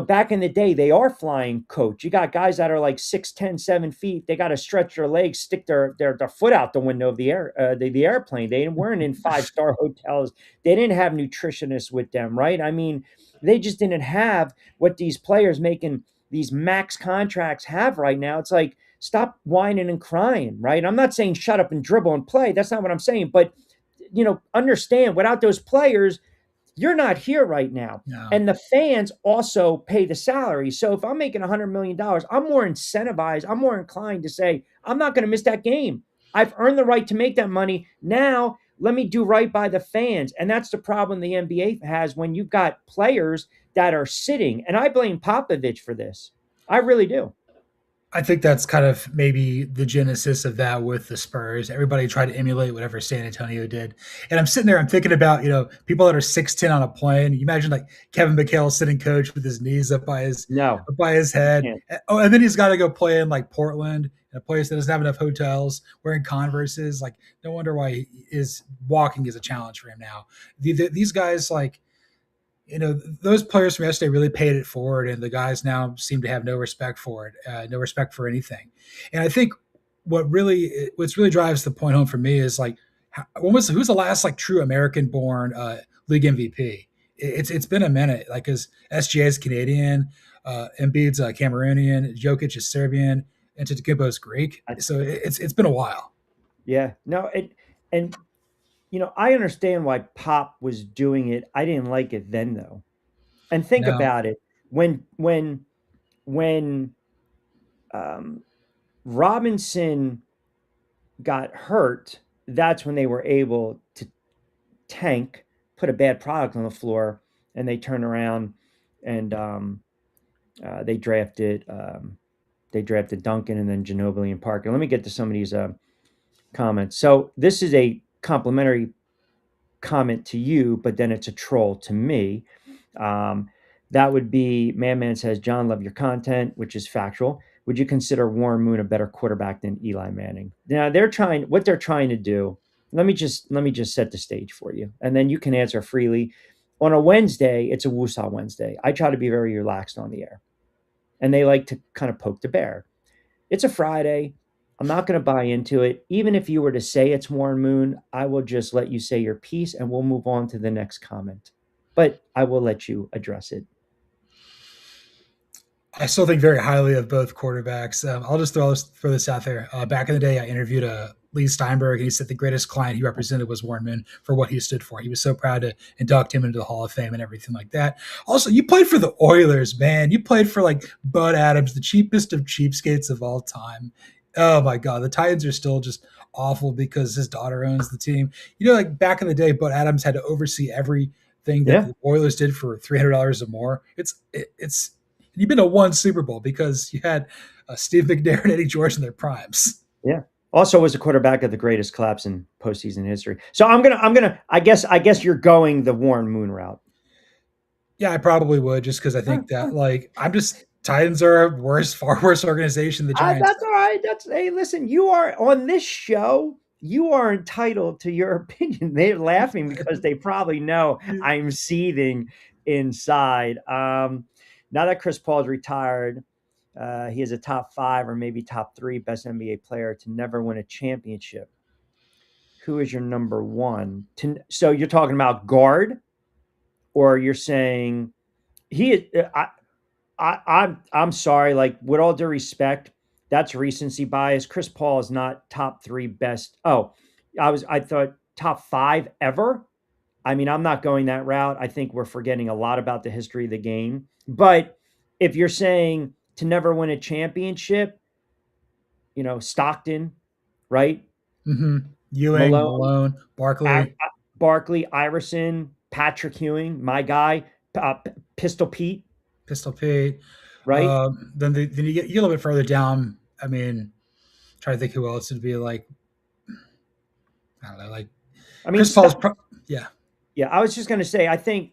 Back in the day, they are flying coach. You got guys that are like 6'10", 7 feet. They got to stretch their legs, stick their foot out the window of the airplane. They weren't in 5-star hotels. They didn't have nutritionists with them, right? I mean, they just didn't have what these players making these max contracts have right now. It's like, stop whining and crying, right? I'm not saying shut up and dribble and play. That's not what I'm saying. But, understand, without those players, you're not here right now. No. And the fans also pay the salary. So if I'm making $100 million, I'm more incentivized. I'm more inclined to say, I'm not going to miss that game. I've earned the right to make that money. Now, let me do right by the fans. And that's the problem the NBA has when you've got players that are sitting. And I blame Popovich for this. I really do. I think that's kind of maybe the genesis of that with the Spurs. Everybody tried to emulate whatever San Antonio did. And I'm sitting there, I'm thinking about, people that are 6'10" on a plane. You imagine, like, Kevin McHale sitting coach with his knees No, up by his head. can't. Oh, and then he's got to go play in, like, Portland, in a place that doesn't have enough hotels, wearing Converses. Like, no wonder why walking is a challenge for him now. These guys, like, those players from yesterday really paid it forward, and the guys now seem to have no respect for it, no respect for anything. And I think what's really drives the point home for me is, like, who's the last, like, true American-born league MVP? It's been a minute. Like, because SGA is Canadian, Embiid's Cameroonian, Jokic is Serbian, and Antetokounmpo's Greek. I, So it's been a while. yeah, no, and I understand why Pop was doing it. I didn't like it then, though. And think No, about it. When um, Robinson got hurt, that's when they were able to tank, put a bad product on the floor, and they turn around and they drafted Duncan and then Ginobili and Parker. Let me get to some of these comments. So this is a complimentary comment to you, but then it's a troll to me. Um, that would be Man says, John, love your content, which is factual. Would you consider Warren Moon a better quarterback than Eli Manning? Now what they're trying to do. Let me just set the stage for you, and then you can answer freely. On a Wednesday, it's a Woosah Wednesday. I try to be very relaxed on the air, and they like to kind of poke the bear. It's a Friday. I'm not going to buy into it. Even if you were to say it's Warren Moon, I will just let you say your piece and we'll move on to the next comment. But I will let you address it. I still think very highly of both quarterbacks. I'll just throw this out there. Back in the day, I interviewed Lee Steinberg, and he said the greatest client he represented was Warren Moon for what he stood for. He was so proud to induct him into the Hall of Fame and everything like that. Also, you played for the Oilers, man. You played for like Bud Adams, the cheapest of cheapskates of all time. Oh my God, the Titans are still just awful because his daughter owns the team. Like back in the day, Bud Adams had to oversee everything that Yeah. the Oilers did for $300 or more. It's You've been to one Super Bowl because you had Steve McNair and Eddie George in their primes. Yeah. Also was a quarterback of the greatest collapse in postseason history. So I guess you're going the Warren Moon route. Yeah, I probably would just because I think that Titans are a far worse organization than the Giants. That's all right. Hey, listen, you are on this show. You are entitled to your opinion. They're laughing because they probably know I'm seething inside. Now that Chris Paul's retired, he is a top 5 or maybe top 3 best NBA player to never win a championship. Who is your number 1? So you're talking about guard, or you're saying he? I'm sorry. Like, with all due respect, that's recency bias. Chris Paul is not top 3 best. Oh, I thought top 5 ever. I mean, I'm not going that route. I think we're forgetting a lot about the history of the game. But if you're saying to never win a championship, Stockton, right? Mm-hmm. Ewing, Malone, Malone, Barkley, Barkley, Iverson, Patrick Ewing, my guy, Pistol Pete, Pistol Pete. right? Then you get a little bit further down. I mean, try to think who else would be like. I don't know, like I mean, Chris Paul's. Yeah. Yeah, I was just going to say, I think,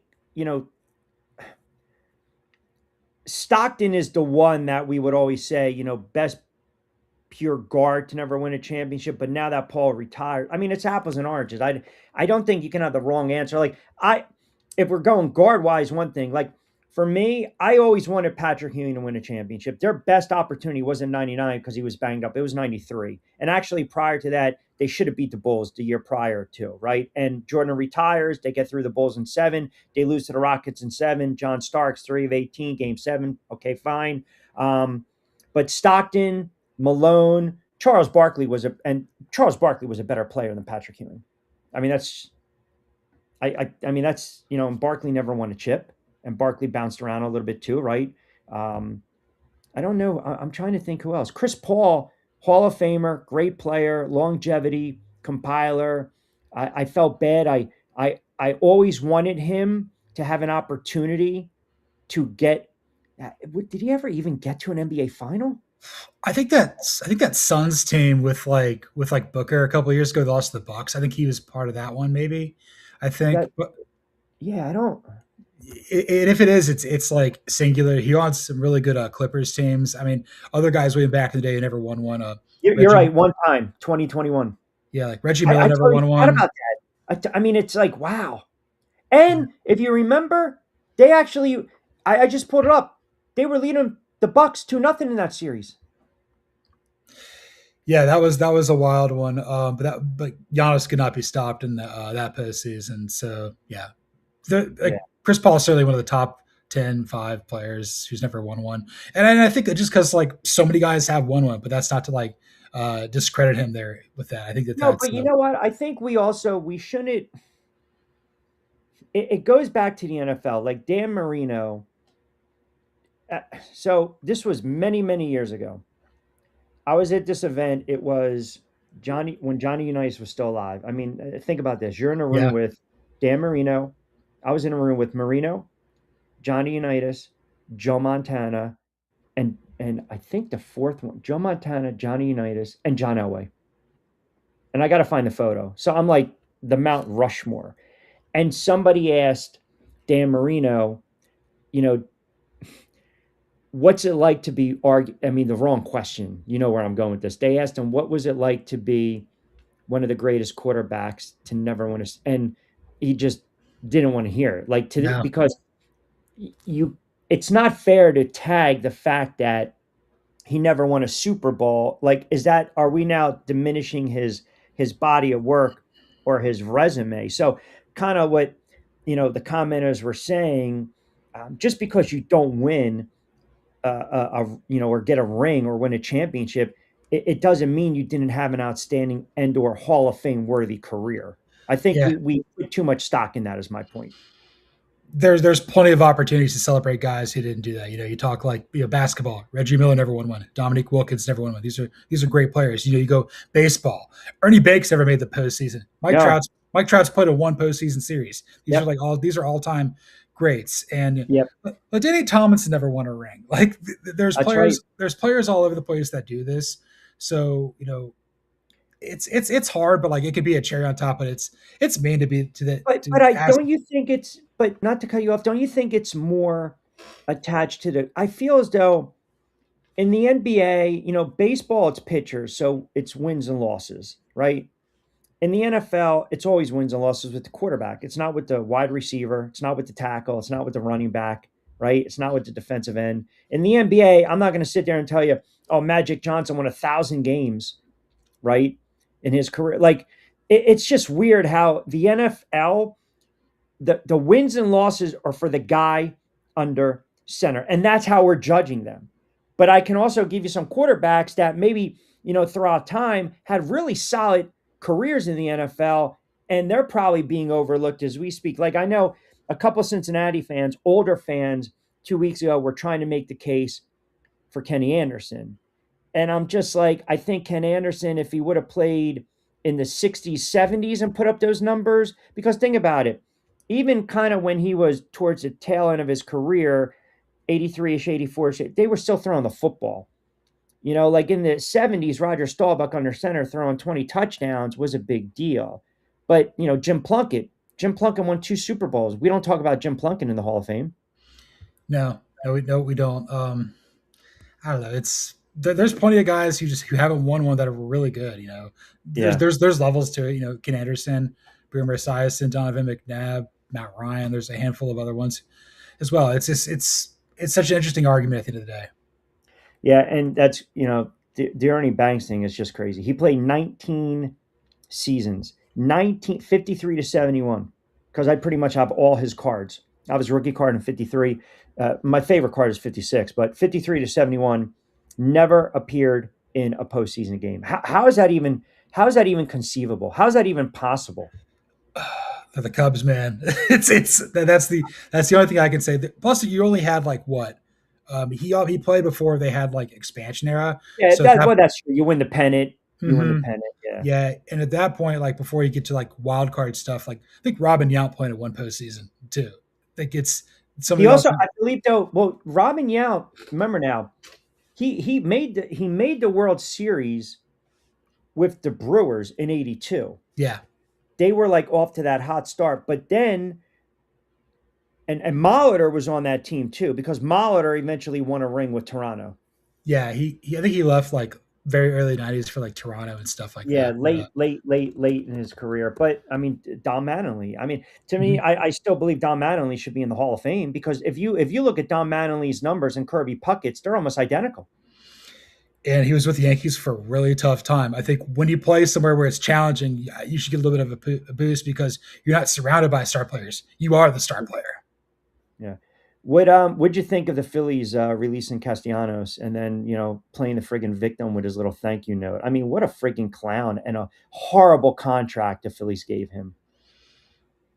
Stockton is the one that we would always say, best pure guard to never win a championship. But now that Paul retired, I mean, it's apples and oranges. I don't think you can have the wrong answer. Like, if we're going guard wise, one thing, like for me, I always wanted Patrick Ewing to win a championship. Their best opportunity wasn't 99 because he was banged up. It was 93. And actually, prior to that, they should have beat the Bulls the year prior to, right? And Jordan retires. They get through the Bulls in 7. They lose to the Rockets in 7. John Starks, 3 of 18, game 7. Okay, fine. But Stockton, Malone, Charles Barkley was a better player than Patrick Ewing. I mean, and Barkley never won a chip, and Barkley bounced around a little bit too, right? I don't know. I'm trying to think who else. Chris Paul, Hall of Famer, great player, longevity, compiler. I felt bad. I always wanted him to have an opportunity to get. Did he ever even get to an NBA final? I think that Suns team with Booker a couple of years ago, they lost to the Bucks. I think he was part of that one, maybe. I think, but yeah, I don't. And if it is, it's like singular. He wants some really good Clippers teams. I mean, other guys way back in the day who never won one. You're right. One time, 2021. Yeah, like Reggie Miller never totally won forgot one. about that. I mean, it's like, wow. And if you remember, they actually, I just pulled it up. They were leading the Bucks 2-0 in that series. Yeah, that was a wild one. But Giannis could not be stopped in that postseason. So yeah, Chris Paul is certainly one of the top 10, 5 players who's never won one. And I think that just because so many guys have won one, but that's not to discredit him there with that. I think that No, but you know what? I think we shouldn't. It goes back to the NFL. Like Dan Marino. So this was many, many years ago. I was at this event. It was Johnny Unitas was still alive. I mean, think about this. You're in a room Yeah. with Dan Marino. I was in a room with Marino, Johnny Unitas, Joe Montana, and I think the fourth one, Joe Montana, Johnny Unitas, and John Elway. And I got to find the photo. So I'm like the Mount Rushmore. And somebody asked Dan Marino, you know, what's it like to be I mean, the wrong question. You know where I'm going with this. They asked him, what was it like to be one of the greatest quarterbacks to never win and he just didn't want to hear it. Like No. because you, it's not fair to tag the fact that he never won a Super Bowl. Like, are we now diminishing his body of work or his resume? So, kind of what the commenters were saying, just because you don't win or get a ring or win a championship, it doesn't mean you didn't have an outstanding and or Hall of Fame worthy career. I think Yeah. we put too much stock in that. Is my point. There's plenty of opportunities to celebrate guys who didn't do that. You talk like basketball. Reggie Miller never won one. Dominique Wilkins never won one. These are great players. You go baseball. Ernie Banks never made the postseason. No. Mike Trout's played a one postseason series. Yep. These are all time greats. And Yep. but Danny Tomlinson never won a ring. Like That's right. there's players all over the place that do this. So it's hard, but like it could be a cherry on top. But it's mean to be But to I ask. don't you think it's but not to cut you off, don't you think it's more attached to I feel as though in the NBA, baseball it's pitchers, so it's wins and losses, right? In the NFL, it's always wins and losses with the quarterback. It's not with the wide receiver, it's not with the tackle, it's not with the running back, right? It's not with the defensive end. In the NBA, I'm not going to sit there and tell you, oh, Magic Johnson won 1,000 games, right? In his career. Like it's just weird how the NFL, the wins and losses are for the guy under center, and that's how we're judging them. But I can also give you some quarterbacks that maybe throughout time had really solid careers in the NFL, and they're probably being overlooked as we speak. Like I know a couple Cincinnati fans, older fans, 2 weeks ago were trying to make the case for Kenny Anderson, and I'm just like, I think Ken Anderson, if he would have played in the 60s, 70s and put up those numbers, because think about it, even kind of when he was towards the tail end of his career, 83-ish, 84-ish, they were still throwing the football. Like in the 70s, Roger Staubach under center throwing 20 touchdowns was a big deal. But, Jim Plunkett won 2 Super Bowls. We don't talk about Jim Plunkett in the Hall of Fame. No, we don't. I don't know. There's plenty of guys who haven't won one that are really good. Yeah. There's levels to it. Ken Anderson, Boomer Esiason, Donovan McNabb, Matt Ryan. There's a handful of other ones as well. It's such an interesting argument at the end of the day. Yeah, and that's, the Ernie Banks thing is just crazy. He played 19 seasons, 1953 to 71, because I pretty much have all his cards. I have his rookie card in 53. My favorite card is 56, but 53 to 71 never appeared in a postseason game. How is that even conceivable? How is that even possible? The Cubs, man. That's the only thing I can say. Plus, you only had like what? He played before they had like expansion era. Yeah, So that's true. You win the pennant. You win the Mhm. pennant. Yeah. Yeah, and at that point, like before you get to like wild card stuff, like I think Robin Yount played at one postseason too. I think it's He something else. also, I believe, though. Well, Robin Yount, remember now, he made the World Series with the Brewers in '82. Yeah, They were like off to that hot start, but then and Molitor was on that team too, because Molitor eventually won a ring with Toronto. yeah. I think he left like very early '90s for like Toronto and stuff like Yeah, that. late in his career. But I mean, Don Mattingly. I mean, to me, Mhm. I still believe Don Mattingly should be in the Hall of Fame, because if you look at Don Mattingly's numbers and Kirby Puckett's, they're almost identical. And he was with the Yankees for a really tough time. I think when you play somewhere where it's challenging, you should get a little bit of a boost because you're not surrounded by star players. You are the star player. Yeah. What'd you think of the Phillies releasing Castellanos and then playing the friggin' victim with his little thank you note? I mean, what a friggin' clown and a horrible contract the Phillies gave him.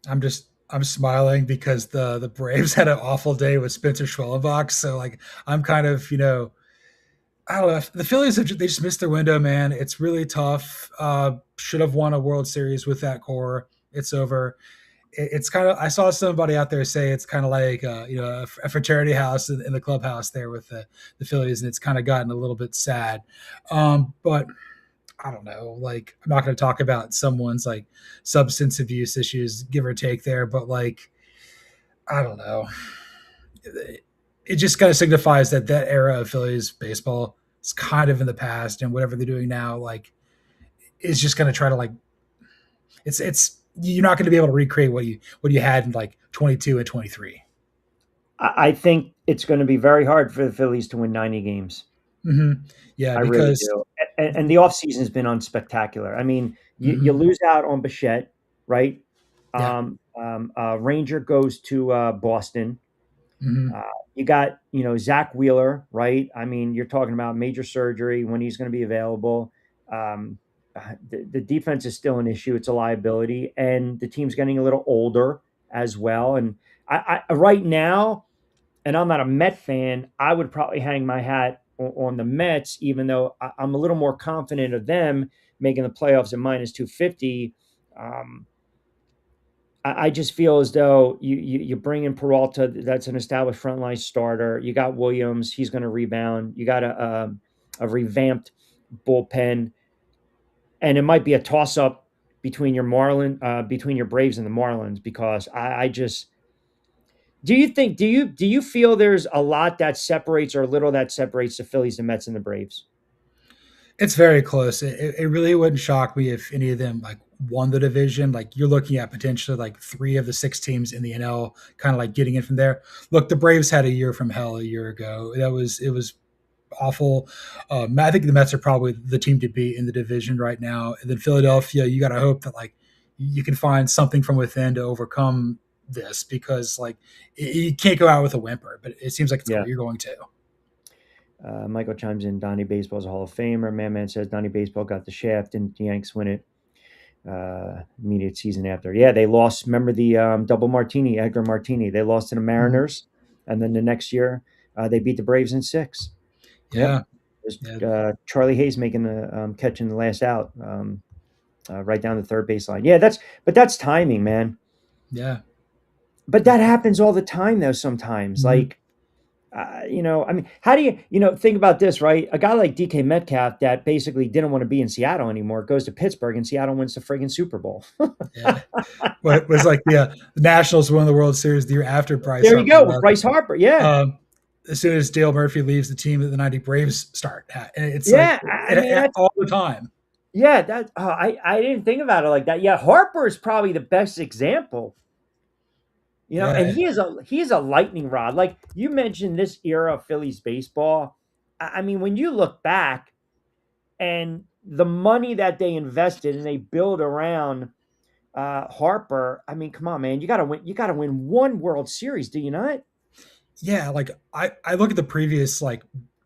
I'm smiling because the Braves had an awful day with Spencer Schwellenbach. So like I'm kind of I don't know. The Phillies they just missed their window, man. It's really tough. Should have won a World Series with that core. It's over. It's kind of. I saw somebody out there say it's kind of like a fraternity house in the clubhouse there with the Phillies, and it's kind of gotten a little bit sad. But I don't know. Like I'm not going to talk about someone's like substance abuse issues, give or take there, but like I don't know. It just kind of signifies that that era of Phillies baseball is kind of in the past, and whatever they're doing now, like, is just going to try to like it's you're not going to be able to recreate what you had in like 22 and 23. I think it's going to be very hard for the Phillies to win 90 games. Mm-hmm. Yeah, I really because do. And the offseason has been unspectacular. I mean, you mm-hmm, lose out on Bichette, right? yeah, Ranger goes to Boston. mm-hmm, Uh, you got, Zach Wheeler, right? I mean, you're talking about major surgery when he's going to be available. Um, the defense is still an issue. It's a liability. And the team's getting a little older as well. And right now, and I'm not a Met fan, I would probably hang my hat on the Mets, even though I'm a little more confident of them making the playoffs at minus 250. Um, I just feel as though you bring in Peralta, that's an established frontline starter. You got Williams, he's going to rebound. You got a revamped bullpen, and it might be a toss up between your Braves and the Marlins because I just do you feel there's a lot that separates or a little that separates the Phillies, the Mets, and the Braves? it's very close. It really wouldn't shock me if any of them like won the division. Like you're looking at potentially like three of the six teams in the NL kind of like getting in from there. Look, the Braves had a year from hell a year ago. It was awful. I think the Mets are probably the team to beat in the division right now. And then Philadelphia, you got to hope that like you can find something from within to overcome this because like you can't go out with a whimper. But it seems like it's Yeah. you're going to. Michael chimes in. Donnie Baseball's a Hall of Famer. Man says Donnie Baseball got the shaft. Didn't the Yanks win it immediate season after? Yeah, they lost. Remember the double martini, Edgar Martini? They lost to the Mhm. Mariners, and then the next year they beat the Braves in six. Yep. Yeah, There's yeah, Charlie Hayes making the catch in the last out, right down the third baseline. Yeah, that's timing, man. yeah. But that happens all the time, though. Sometimes, Mhm. like I mean, how do you think about this, right? A guy like DK Metcalf that basically didn't want to be in Seattle anymore goes to Pittsburgh and Seattle wins the friggin' Super Bowl. Yeah. What was like the Nationals won the World Series the year after Bryce There you Harper go with left. Bryce Harper. Yeah. Um, as soon as Dale Murphy leaves the team, the '90 Braves start, and it's like Yeah. I mean, that's, all the time. yeah, that, I didn't think about it like that. Yeah. Harper is probably the best example, and Yeah, he is a lightning rod. Like you mentioned this era of Phillies baseball. I mean, when you look back and the money that they invested and they build around Harper. I mean, come on, man. You got to win. You got to win one World Series, do you not? yeah. Like I look at the previous like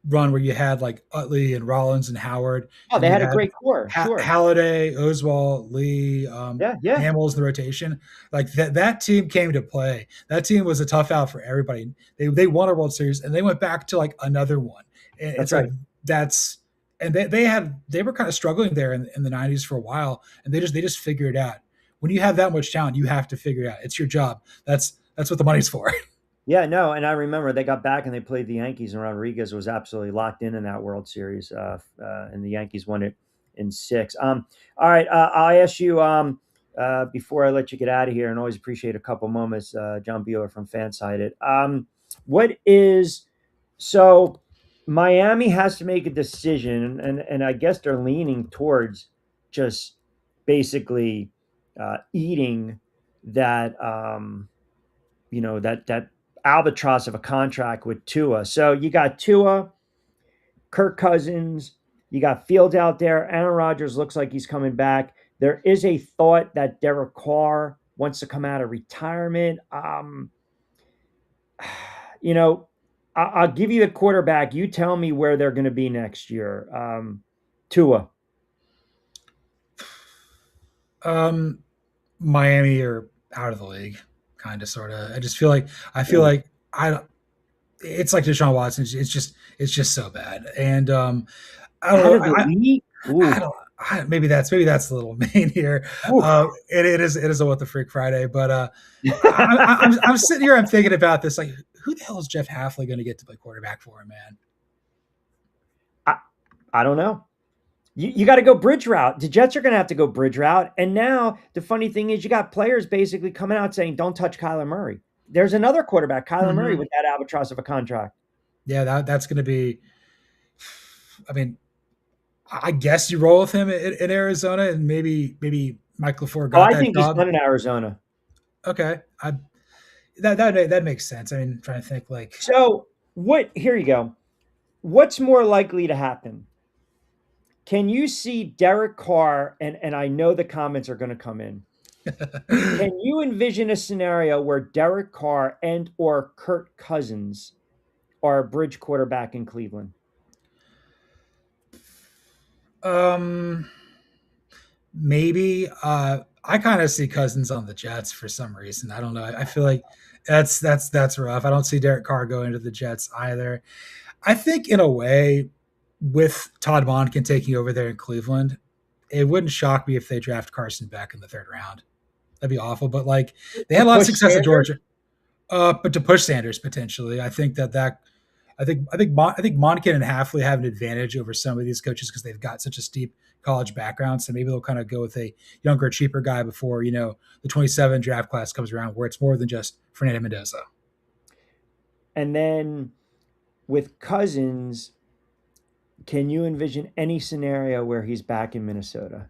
run where you had like Utley and Rollins and Howard, Oh, and they you had a had great core. Sure. Halliday, Oswald, Lee, Yeah. Yeah. Hamels in the rotation. Like that team came to play. That team was a tough out for everybody. They won a World Series and they went back to like another one. And That's it's like right. that's and they were kind of struggling there in the '90s for a while, and they just figured it out. When you have that much talent, you have to figure it out. It's your job. That's what the money's for. Yeah. No. And I remember they got back and they played the Yankees, and Rodriguez was absolutely locked in that World Series, and the Yankees won it in six. All right. I'll ask you before I let you get out of here, and always appreciate a couple moments. John Bueller from Fansided. What is so? Miami has to make a decision, and I guess they're leaning towards just basically eating that that albatross of a contract with Tua. So you got Tua, Kirk Cousins, you got Fields out there. Aaron Rodgers looks like he's coming back. There is a thought that Derek Carr wants to come out of retirement. You know, I'll give you the quarterback. You tell me where they're going to be next year. Tua. Um, Miami are out of the league, kind of, sort of. I just feel like I feel Ooh. like I it's like Deshaun Watson. It's just so bad. And I don't Out know. of the league? I Ooh. don't. Maybe that's a little mean here. Ooh. It is a What the Freak Friday, but I'm sitting here. I'm thinking about this. Like, who the hell is Jeff Halfley going to get to play quarterback for him, man? I, I don't know. You got to go bridge route. The Jets are going to have to go bridge route. And now the funny thing is, you got players basically coming out saying, "Don't touch Kyler Murray." There's another quarterback, Kyler Murray, Mm-hmm. with that albatross of a contract. Yeah, that's going to be. I mean, I guess you roll with him in Arizona, and maybe Mike LaFleur Oh, got I that think he's job. done in Arizona. Okay, that makes sense. I mean, I'm trying to think like. So what? Here you go. What's more likely to happen? Can you see Derek Carr? And I know the comments are going to come in. Can you envision a scenario where Derek Carr and or Kirk Cousins are a bridge quarterback in Cleveland? um, maybe I kind of see Cousins on the Jets for some reason. I don't know. I feel like that's rough. I don't see Derek Carr going to the Jets either. I think in a way, with Todd Monken taking over there in Cleveland, it wouldn't shock me if they draft Carson back in the third round. That'd be awful. But like they To had a lot of push success at Sanders? Georgia. But to push Sanders potentially, I think I think Monken and Halfley have an advantage over some of these coaches because they've got such a steep college background. So maybe they'll kind of go with a younger, cheaper guy before the 27 draft class comes around, where it's more than just Fernando Mendoza. And then with Cousins, can you envision any scenario where he's back in Minnesota?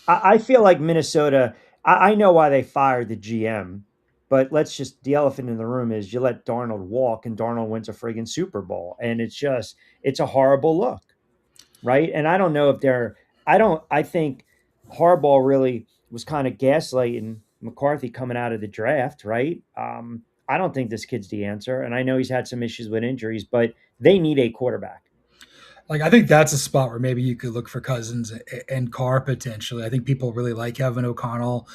I feel like Minnesota, I know why they fired the GM, but let's just, the elephant in the room is you let Darnold walk and Darnold wins a friggin' Super Bowl. And it's a horrible look, right? And I don't know if they're, I think Harbaugh really was kind of gaslighting McCarthy coming out of the draft, right? I don't think this kid's the answer. And I know he's had some issues with injuries, but they need a quarterback. Like I think that's a spot where maybe you could look for Cousins and Carr potentially. I think people really like Kevin O'Connell,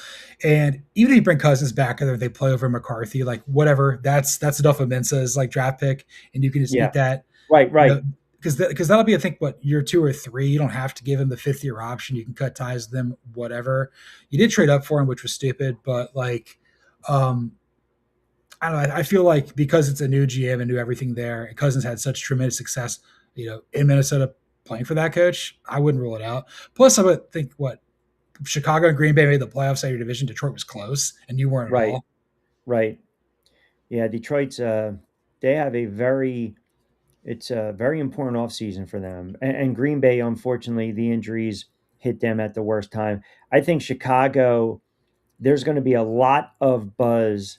and even if you bring Cousins back and they play over McCarthy, like whatever, that's enough of Mensa's like draft pick, and you can just eat Yeah. that, Right, you know, right. because that'll be I think what year 2 or 3. You don't have to give him the 5th year option. You can cut ties with them, whatever. You did trade up for him, which was stupid, but like, um, I don't know. I feel like because it's a new GM and new everything there, and Cousins had such tremendous success, in Minnesota playing for that coach, I wouldn't rule it out. Plus, I would think what Chicago and Green Bay made the playoffs out of your division. Detroit was close, and you weren't at Right, all. right. Yeah, Detroit's they have a very it's a very important offseason for them. And Green Bay, unfortunately, the injuries hit them at the worst time. I think Chicago, there's going to be a lot of buzz,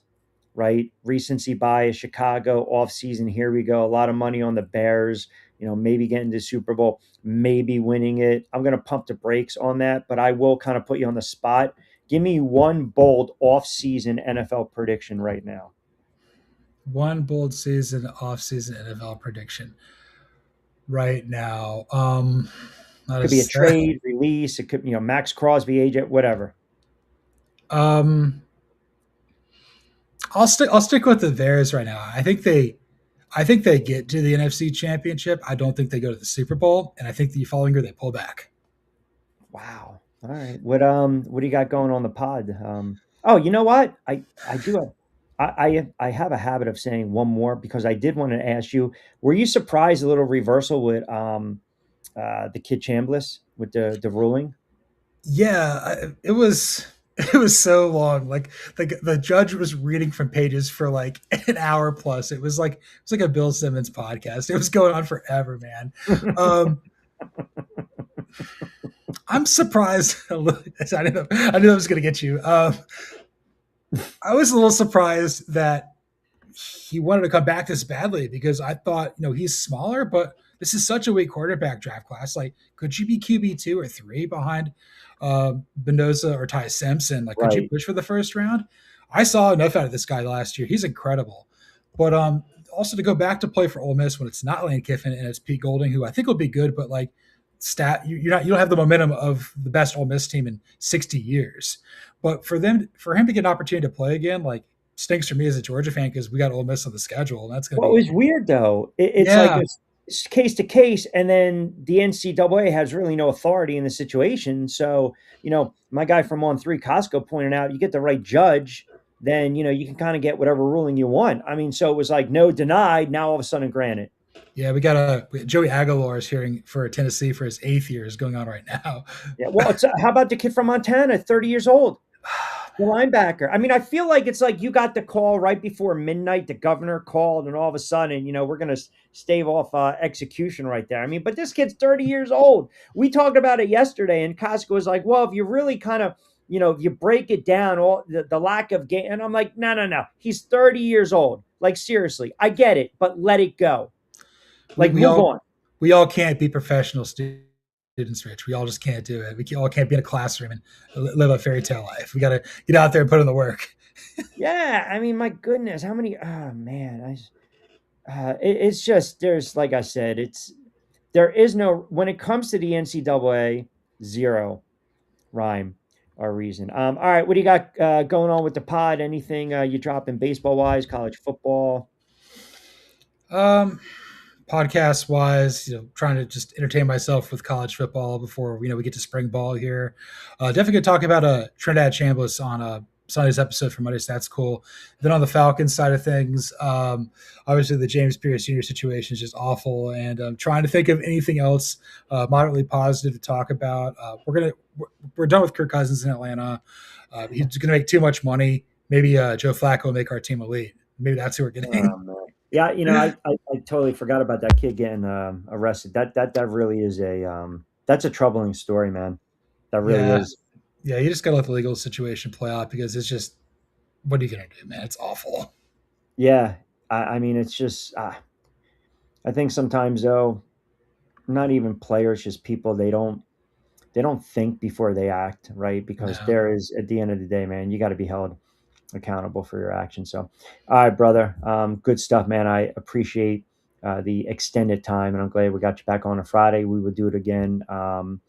right? Recency bias, Chicago offseason. Here we go. A lot of money on the Bears, maybe getting to Super Bowl, maybe winning it. I'm going to pump the brakes on that, but I will kind of put you on the spot. Give me one bold offseason NFL prediction right now. One bold season, off-season NFL prediction right now. Not Could be a a, trade, release. It could, Max Crosby, agent, whatever. um, I'll stick with the Bears right now. I think they get to the NFC Championship. I don't think they go to the Super Bowl, and I think the following year they pull back. Wow. All right. What do you got going on the pod? Oh, you know what? I do have I have a habit of saying one more because I did want to ask you, were you surprised a little reversal with the kid Chambliss with the ruling? Yeah, it was it was so long. Like the judge was reading from pages for like an hour plus. It was like a Bill Simmons podcast. It was going on forever, man. Um, I'm surprised. I knew I was going to get you. I was a little surprised that he wanted to come back this badly because I thought, he's smaller, but this is such a weak quarterback draft class. Like, could you be QB 2 or 3 behind Mendoza or Ty Simpson? Like, could you Right. push for the first round? I saw enough out of this guy last year. He's incredible. But also to go back to play for Ole Miss when it's not Lane Kiffin and it's Pete Golding, who I think will be good, but like you don't have the momentum of the best Ole Miss team in 60 years. But for him to get an opportunity to play again, like stinks for me as a Georgia fan because we got Ole Miss on the schedule, and that's going to Well, it be was weird though. It's like yeah, it's case to case, and then the NCAA has really no authority in the situation. So, my guy from On Three, Costco, pointed out, you get the right judge, then you can kind of get whatever ruling you want. I mean, so it was like no denied. Now all of a sudden granted. yeah. Joey Aguilar is hearing for Tennessee for his 8th year is going on right now. Yeah. Well, how about the kid from Montana, 30 years old? The linebacker. I mean, I feel like it's like you got the call right before midnight. The governor called, and all of a sudden, we're going to stave off execution right there. I mean, but this kid's 30 years old. We talked about it yesterday, and Costco was like, well, if you really kind of, if you break it down, all the lack of game. And I'm like, no, no, no. He's 30 years old. Like, seriously, I get it, but let it go. we, Like, we move all on. we all can't be professional students, Rich. We all just can't do it. All can't be in a classroom and live a fairy tale life. We got to get out there and put in the work. Yeah. I mean, my goodness, how many, oh, man. It's just, there's, like I said, there is no, when it comes to the NCAA, zero rhyme or reason. All right, what do you got going on with the pod? Anything you dropping baseball wise, college football? Um, Podcast wise, trying to just entertain myself with college football before we get to spring ball here. Definitely gonna talk about Trinidad Chambliss on Sunday's episode for Monday. So that's cool. Then on the Falcons side of things, obviously the James Pierce Jr. situation is just awful, and I'm trying to think of anything else moderately positive to talk about. We're done with Kirk Cousins in Atlanta. He's gonna make too much money. Maybe Joe Flacco will make our team elite. Maybe that's who we're getting. Man. Yeah, I totally forgot about that kid getting arrested. That really is that's a troubling story, man. That really Yeah, is. yeah, you just gotta let the legal situation play out because it's just what are you gonna do, man? It's awful. Yeah, I mean, it's just I think sometimes though, not even players, just people, they don't think before they act, right? Because No. there is, at the end of the day, man, you got to be held accountable for your actions. So, all right, brother, good stuff, man. I appreciate the extended time, and I'm glad we got you back on a Friday. We will do it again. I'm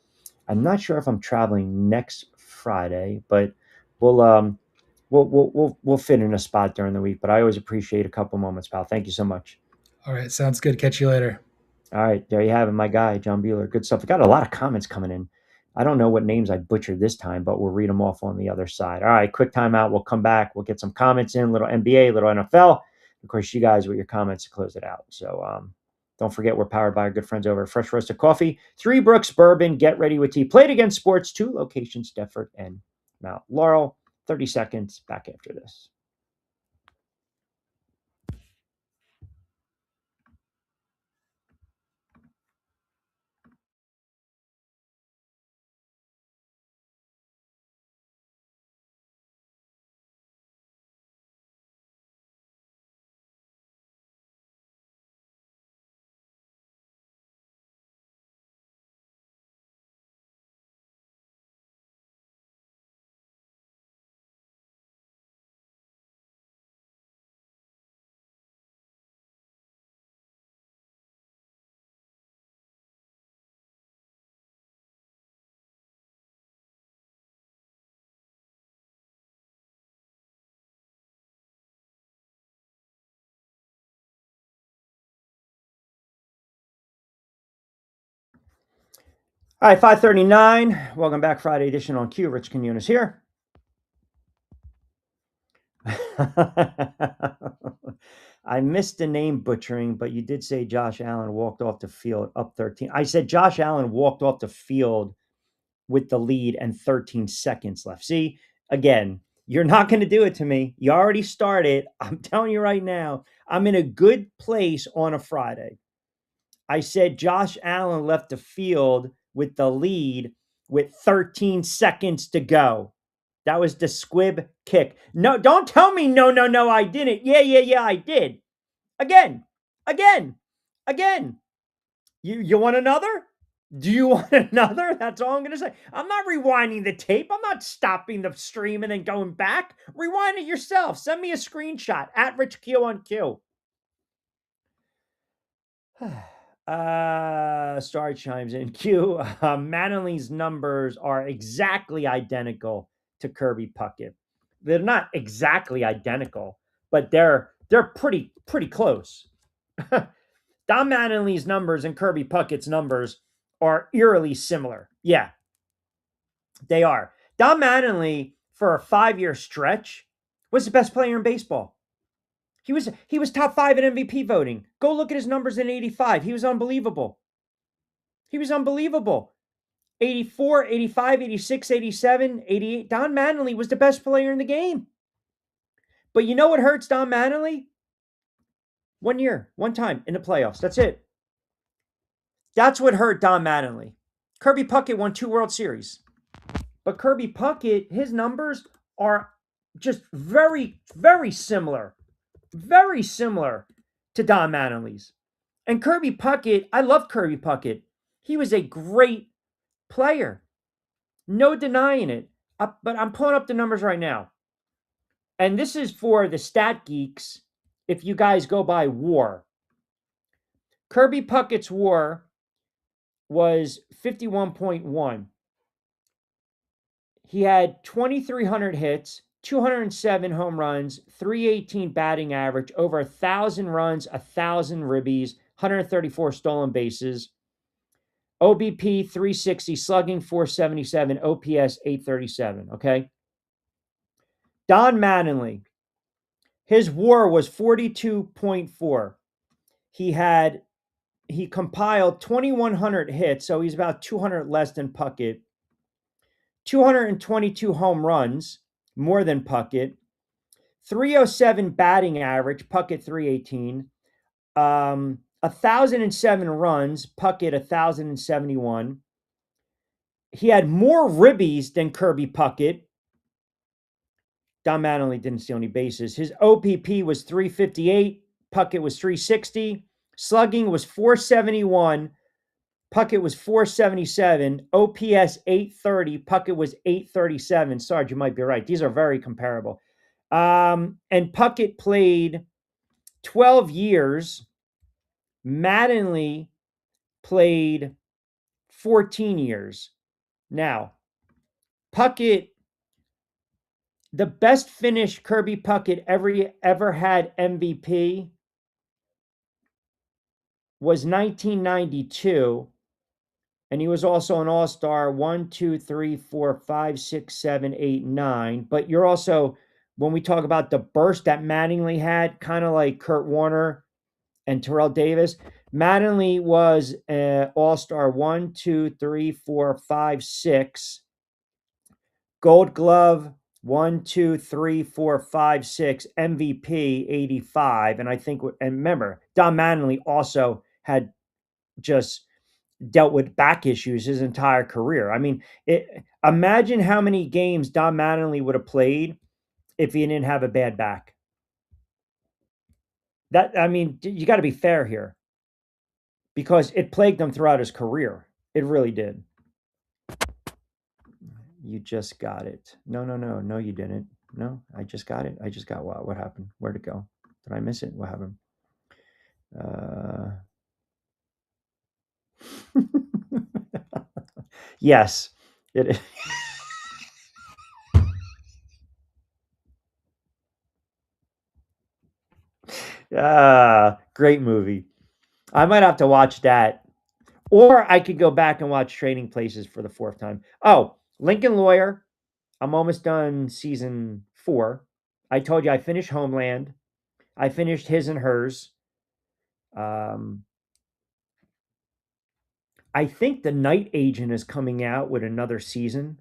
not sure if I'm traveling next Friday, but we'll we'll fit in a spot during the week. But I always appreciate a couple moments, pal. Thank you so much. All right, sounds good. Catch you later. All right, there you have it, my guy, John Bueller. Good stuff. We got a lot of comments coming in. I don't know what names I butchered this time, but we'll read them off on the other side. All right, quick timeout. We'll come back. We'll get some comments in, little NBA, little NFL. Of course, you guys with your comments to close it out. So don't forget, we're powered by our good friends over at Fresh Roasted Coffee, Three Brooks Bourbon, Get Ready with Tea, Played Against Sports, 2 locations, Deptford and Mount Laurel. 30 seconds back after this. All right, 5:39. Welcome back, Friday edition on Q. Rich Quinones here. I missed the name butchering, but you did say Josh Allen walked off the field up 13. I said Josh Allen walked off the field with the lead and 13 seconds left. See, again, you're not going to do it to me. You already started. I'm telling you right now, I'm in a good place on a Friday. I said Josh Allen left the field with the lead with 13 seconds to go. That was the squib kick. No, don't tell me no, no, no, I didn't. Yeah, yeah, yeah, I did. Again, again, again. You want another? Do you want another? That's all I'm going to say. I'm not rewinding the tape. I'm not stopping the stream and then going back. Rewind it yourself. Send me a screenshot at RichQ on Q. Star chimes in. Q. Manley's numbers are exactly identical to Kirby Puckett. They're not exactly identical, but they're pretty close. Don Mattingly's numbers and Kirby Puckett's numbers are eerily similar. Yeah, they are. Don Mattingly, for a 5-year stretch, was the best player in baseball. He was top 5 in MVP voting. Go look at his numbers in 85. He was unbelievable. He was unbelievable. 84, 85, 86, 87, 88. Don Mattingly was the best player in the game. But you know what hurts Don Mattingly? 1 year, one time in the playoffs. That's it. That's what hurt Don Mattingly. Kirby Puckett won 2 World Series. But Kirby Puckett, his numbers are just very, very similar. Very similar to Don Mattingly's. And Kirby Puckett, I love Kirby Puckett. He was a great player. No denying it. But I'm pulling up the numbers right now. And this is for the stat geeks if you guys go by WAR. Kirby Puckett's WAR was 51.1. He had 2,300 hits, 207 home runs, 318 batting average, over 1,000 runs, 1,000 ribbies, 134 stolen bases, OBP 360, slugging 477, OPS 837. Okay. Don Mattingly, his WAR was 42.4. He compiled 2,100 hits, so he's about 200 less than Puckett. 222 home runs, more than Puckett. 307 batting average, Puckett 318. 1,007 runs, Puckett 1,071. He had more ribbies than Kirby Puckett. Don Mattingly didn't steal any bases. His OPP was 358. Puckett was 360. Slugging was 471. Puckett was 477. OPS 830. Puckett was 837. Sarge, you might be right. These are very comparable. And Puckett played 12 years. Mattingly played 14 years. Now, Puckett, the best finish Kirby Puckett ever had MVP was 1992. And he was also an all-star 1, 2, 3, 4, 5, 6, 7, 8, 9. But you're also, when we talk about the burst that Mattingly had, kind of like Kurt Warner and Terrell Davis, Mattingly was an all-star 1, 2, 3, 4, 5, 6. Gold Glove 1, 2, 3, 4, 5, 6. MVP 85. And I think, and remember, Don Mattingly also had just dealt with back issues his entire career. I mean, imagine how many games Don Mattingly would have played if he didn't have a bad back. I mean, you got to be fair here because it plagued him throughout his career. It really did. You just got it. No, you didn't. No, I just got it. I just got what? What happened? Where'd it go? Did I miss it? What happened? Yes, it is. Great movie. I might have to watch that. Or I could go back and watch Trading Places for the 4th time. Oh, Lincoln Lawyer. I'm almost done season 4. I told you I finished Homeland. I finished His and Hers. I think The Night Agent is coming out with another season.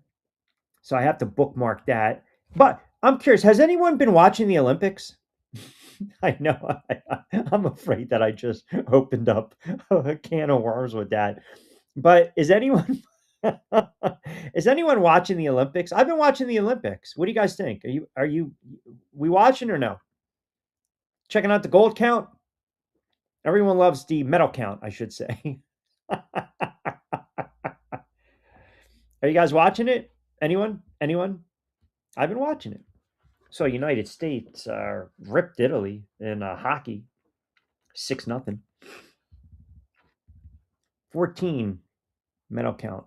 So I have to bookmark that. But I'm curious, has anyone been watching the Olympics? I know. I'm afraid that I just opened up a can of worms with that. But is anyone is anyone watching the Olympics? I've been watching the Olympics. What do you guys think? Are you we watching or no? Checking out the gold count? Everyone loves the medal count, I should say. Are you guys watching it? Anyone? Anyone? I've been watching it. So United States ripped Italy in hockey, 6-0. 14 medal count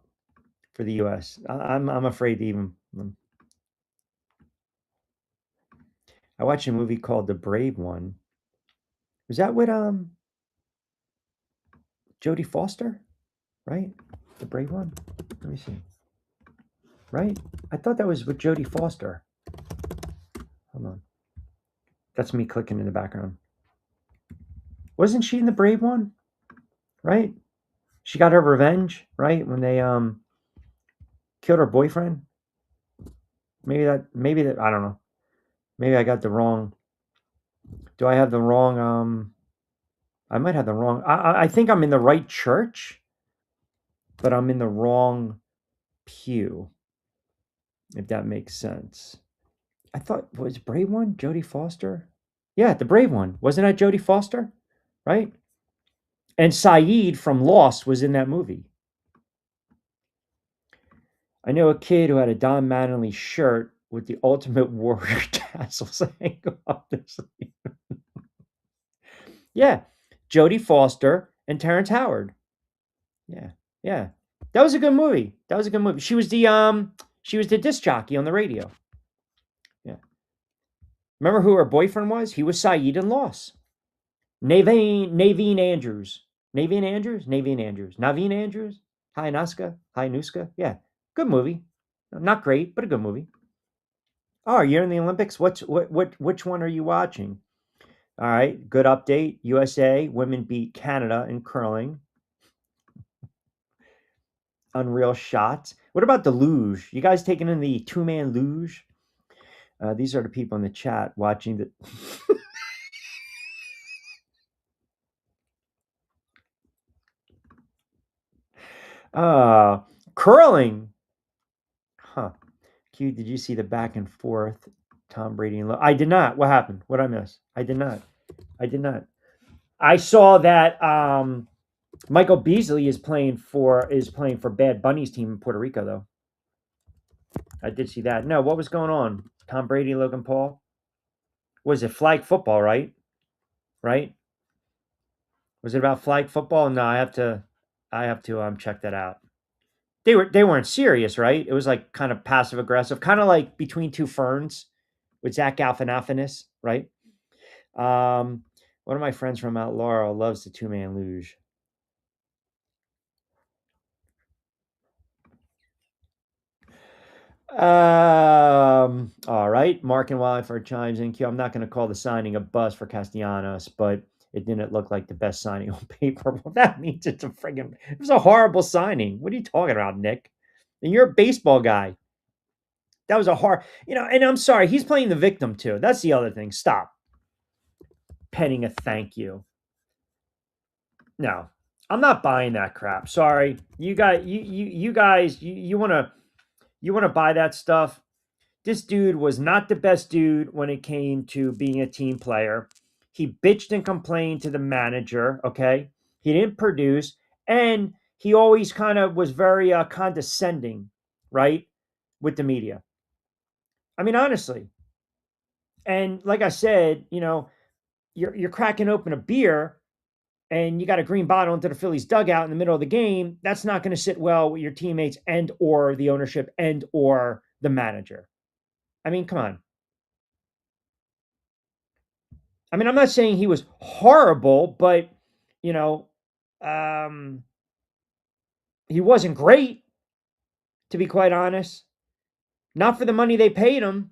for the U.S. I'm afraid to even. I watched a movie called The Brave One. Was that with Jodie Foster? Right? The Brave One? Let me see. Right? I thought that was with Jodie Foster. Hold on. That's me clicking in the background. Wasn't she in The Brave One? Right? She got her revenge, right? When they killed her boyfriend. Maybe that I don't know. Maybe I got the wrong. Do I have the wrong I might have the wrong. I think I'm in the right church, but I'm in the wrong pew, if that makes sense. I thought was Brave One Jodie Foster? Yeah, the Brave One. Wasn't that Jodie Foster? Right? And Saeed from Lost was in that movie. I know a kid who had a Don Mattingly shirt with the Ultimate Warrior tassels hanging off the sleeve. Yeah, Jodie Foster and Terrence Howard. Yeah, yeah, that was a good movie. That was a good movie. She was the disc jockey on the radio. Yeah, remember who her boyfriend was? He was Saeed in Lost. Naveen Andrews. Naveen Andrews? Naveen Andrews. Naveen Andrews? Hi Naska. Hi Nuska. Yeah. Good movie. Not great, but a good movie. Oh, you're in the Olympics? Which one are you watching? All right. Good update. USA women beat Canada in curling. Unreal shots. What about the luge? You guys taking in the two-man luge? These are the people in the chat watching the uh curling. Huh. Q, did you see the back and forth? Tom Brady and I did not. What happened? What I miss? I did not. I did not. I saw that Michael Beasley is playing for Bad Bunny's team in Puerto Rico though. I did see that. No, what was going on? Tom Brady, Logan Paul? Was it flag football, right? Right? Was it about flag football? No, I have to check that out. They weren't serious, right? It was like kind of passive aggressive, kind of like Between Two Ferns with Zach Galifianakis, right? One of my friends from Mount Laurel loves the two-man luge. All right. Mark and Wildfire chimes in. Q, I'm not going to call the signing a bust for Castellanos, but it didn't look like the best signing on paper. Well, that means it was a horrible signing. What are you talking about, Nick? And you're a baseball guy. That was a and I'm sorry, he's playing the victim too. That's the other thing. Stop penning a thank you. No, I'm not buying that crap. Sorry. You guys, you want to buy that stuff. This dude was not the best dude when it came to being a team player. He bitched and complained to the manager, okay? He didn't produce, and he always kind of was very condescending, right? With the media. I mean, honestly. And like I said, you're cracking open a beer and you got a green bottle into the Phillies dugout in the middle of the game. That's not going to sit well with your teammates and or the ownership and or the manager. I mean, come on. I mean, I'm not saying he was horrible, but you know, um, he wasn't great, to be quite honest. Not for the money they paid him.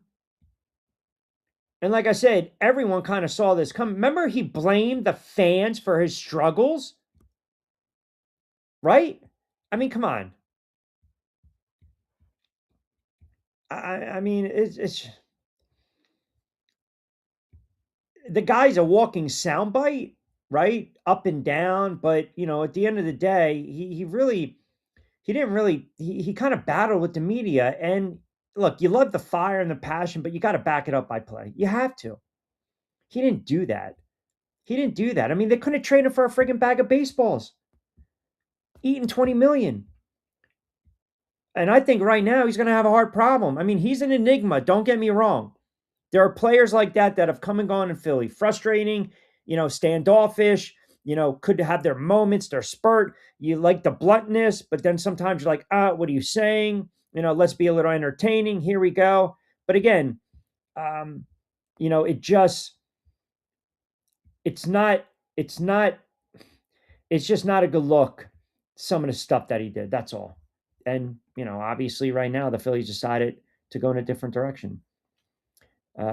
And like I said, everyone kind of saw this come. Remember, he blamed the fans for his struggles, right? I mean, come on. I mean, it's the guy's a walking soundbite, right? Up and down, but at the end of the day, he didn't really he kind of battled with the media. And look, you love the fire and the passion, but you got to back it up by play. You have to. He didn't do that. He didn't do that. I mean, they couldn't trade him for a friggin' bag of baseballs. Eating 20 million. And I think right now he's going to have a hard problem. I mean, he's an enigma. Don't get me wrong. There are players like that have come and gone in Philly. Frustrating, standoffish, could have their moments, their spurt. You like the bluntness, but then sometimes you're like, what are you saying? Let's be a little entertaining. Here we go. But again, it just it's not it's not it's just not a good look, some of the stuff that he did. That's all. And, obviously right now the Phillies decided to go in a different direction. What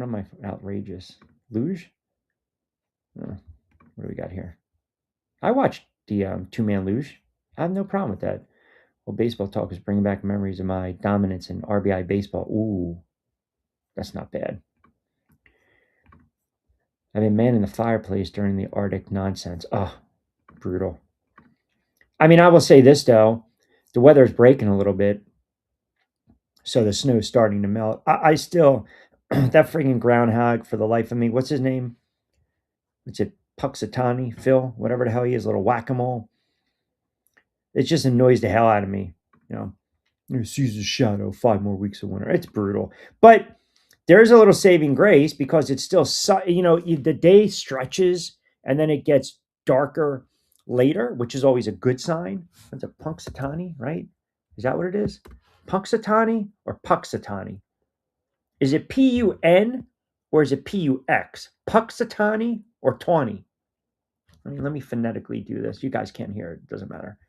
am I outrageous? Luge? What do we got here? I watched the two-man luge. I have no problem with that. Well, baseball talk is bringing back memories of my dominance in RBI baseball. Ooh, that's not bad. I've been manning the fireplace during the Arctic nonsense. Oh, brutal. I mean, I will say this though, the weather's breaking a little bit, so the snow's starting to melt. I still, that freaking groundhog, for the life of me, what's his name? What's it? Puxatani, Phil, whatever the hell he is, little whack-a-mole. It just annoys the hell out of me. It sees the shadow, 5 more weeks of winter. It's brutal. But there's a little saving grace because it's still, the day stretches and then it gets darker later, which is always a good sign. That's a Punxsutawney, right? Is that what it is? Punxsutawney or Puxatani? Is it P-U-N or is it P-U-X? Puxatani or Tawny? Let me phonetically do this. You guys can't hear it. It doesn't matter.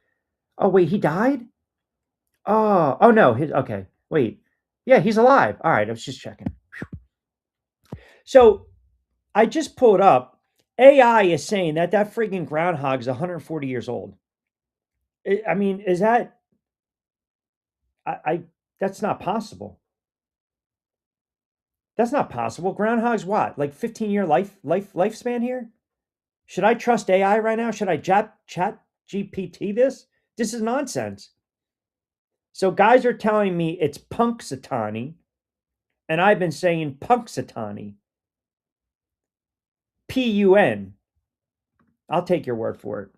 Oh, wait, he died? Oh no. Okay, wait. Yeah, he's alive. All right, I was just checking. So I just pulled up. AI is saying that freaking groundhog is 140 years old. I mean, is that? That's not possible. That's not possible. Groundhog's what? Like 15-year lifespan here? Should I trust AI right now? Should I chat GPT this? This is nonsense. So guys are telling me it's Punxsutawney, and I've been saying Punxsutawney. P-U-N. I'll take your word for it.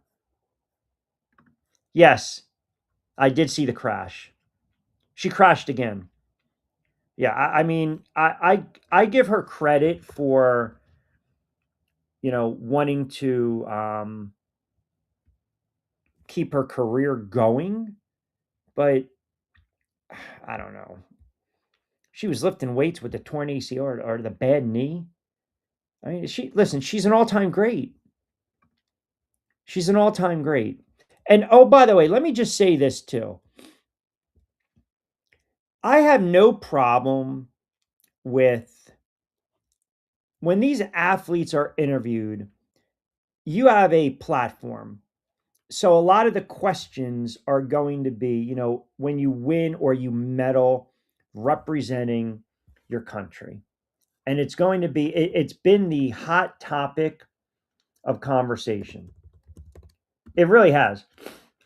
Yes, I did see the crash. She crashed again. Yeah, I mean, I give her credit for, wanting to keep her career going, but I don't know. She was lifting weights with the torn ACL or the bad knee. I mean, she's an all-time great. She's an all-time great. And oh, by the way, let me just say this too. I have no problem with when these athletes are interviewed, you have a platform. So a lot of the questions are going to be, when you win or you medal representing your country. And it's going to be, it's been the hot topic of conversation. It really has.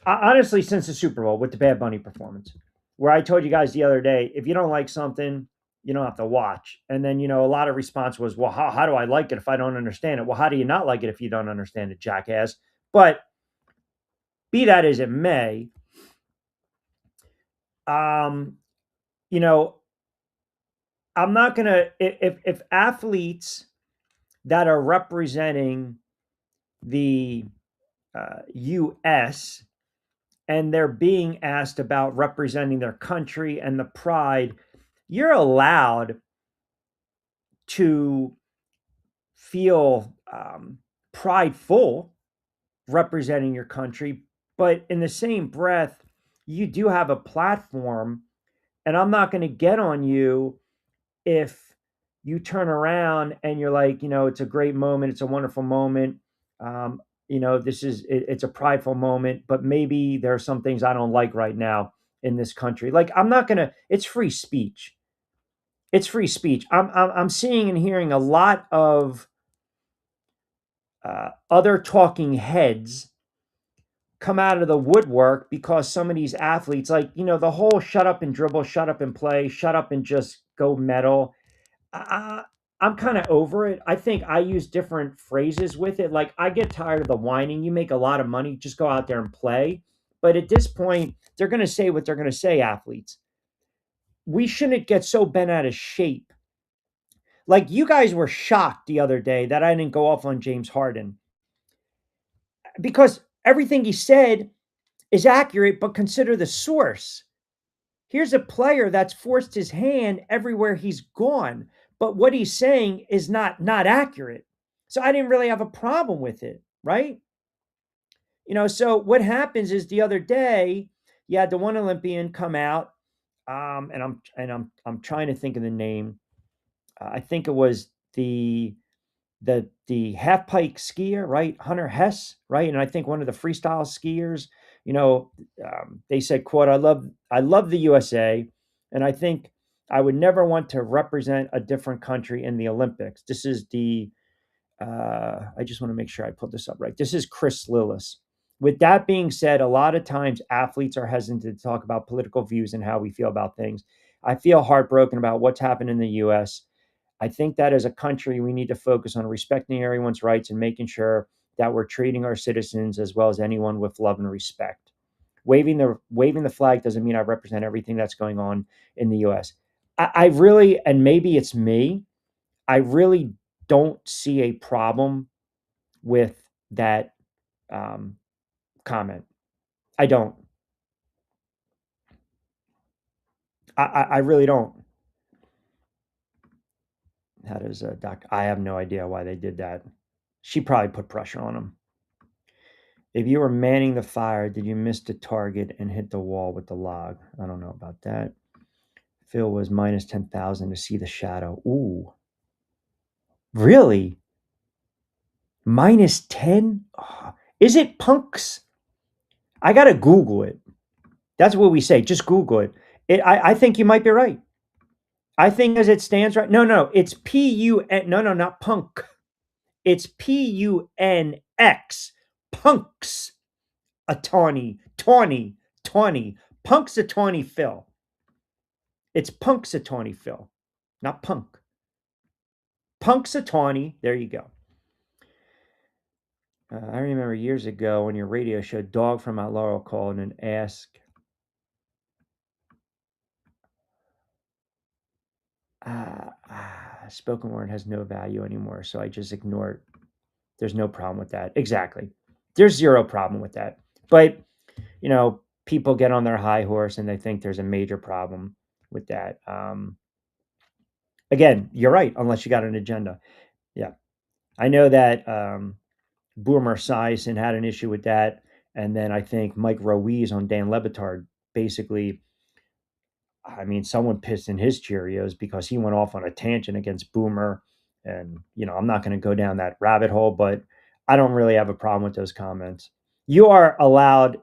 Honestly, since the Super Bowl with the Bad Bunny performance, where I told you guys the other day, if you don't like something, you don't have to watch. And then, a lot of response was, well, how do I like it if I don't understand it? Well, how do you not like it if you don't understand it, jackass? But be that as it may, you know, I'm not going to, if athletes that are representing the U.S. and they're being asked about representing their country and the pride, you're allowed to feel prideful representing your country, but in the same breath, you do have a platform, and I'm not going to get on you if you turn around and you're like, it's a great moment, it's a wonderful moment. It's a prideful moment, but maybe there are some things I don't like right now in this country. Like, I'm not going to, it's free speech. It's free speech. I'm seeing and hearing a lot of other talking heads come out of the woodwork because some of these athletes, like, the whole shut up and dribble, shut up and play, shut up and just go medal. I'm kind of over it. I think I use different phrases with it. Like, I get tired of the whining. You make a lot of money, just go out there and play. But at this point, they're going to say what they're going to say, athletes. We shouldn't get so bent out of shape. Like, you guys were shocked the other day that I didn't go off on James Harden because everything he said is accurate, but consider the source. Here's a player that's forced his hand everywhere he's gone, but what he's saying is not accurate. So I didn't really have a problem with it, right? So what happens is the other day, you had the one Olympian come out, and I'm trying to think of the name. I think it was the half pike skier, right? Hunter Hess, right? And I think one of the freestyle skiers, they said, "quote I love the USA, and I think I would never want to represent a different country in the Olympics." This is the I just want to make sure I put this up right. This is Chris Lillis. With that being said, a lot of times athletes are hesitant to talk about political views and how we feel about things. I feel heartbroken about what's happened in the US. I think that as a country, we need to focus on respecting everyone's rights and making sure that we're treating our citizens as well as anyone with love and respect. Waving the flag doesn't mean I represent everything that's going on in the US. I really, and maybe it's me, I really don't see a problem with that um, comment. I don't. I really don't. How does Doc? I have no idea why they did that. She probably put pressure on him. If you were manning the fire, did you miss the target and hit the wall with the log? I don't know about that. Phil was minus 10,000 to see the shadow. Ooh, really? Minus 10? Oh, is it punks? I got to Google it. That's what we say. Just Google it. I think you might be right. I think as it stands right. No, it's P-U-N. No, not punk. It's P-U-N-X. Punks. A tawny. Punks a tawny Phil. It's punks a tawny Phil, not punk. Punks a tawny. There you go. I remember years ago when your radio show Dog from Mount Laurel called and asked, spoken word has no value anymore, so I just ignore it. There's no problem with that. Exactly. There's zero problem with that. But, people get on their high horse and they think there's a major problem with that. Again, you're right, unless you got an agenda. Yeah. I know that Boomer Esiason had an issue with that. And then I think Mike Ruiz on Dan Le Batard basically, someone pissed in his Cheerios because he went off on a tangent against Boomer. And, I'm not going to go down that rabbit hole, but I don't really have a problem with those comments. You are allowed,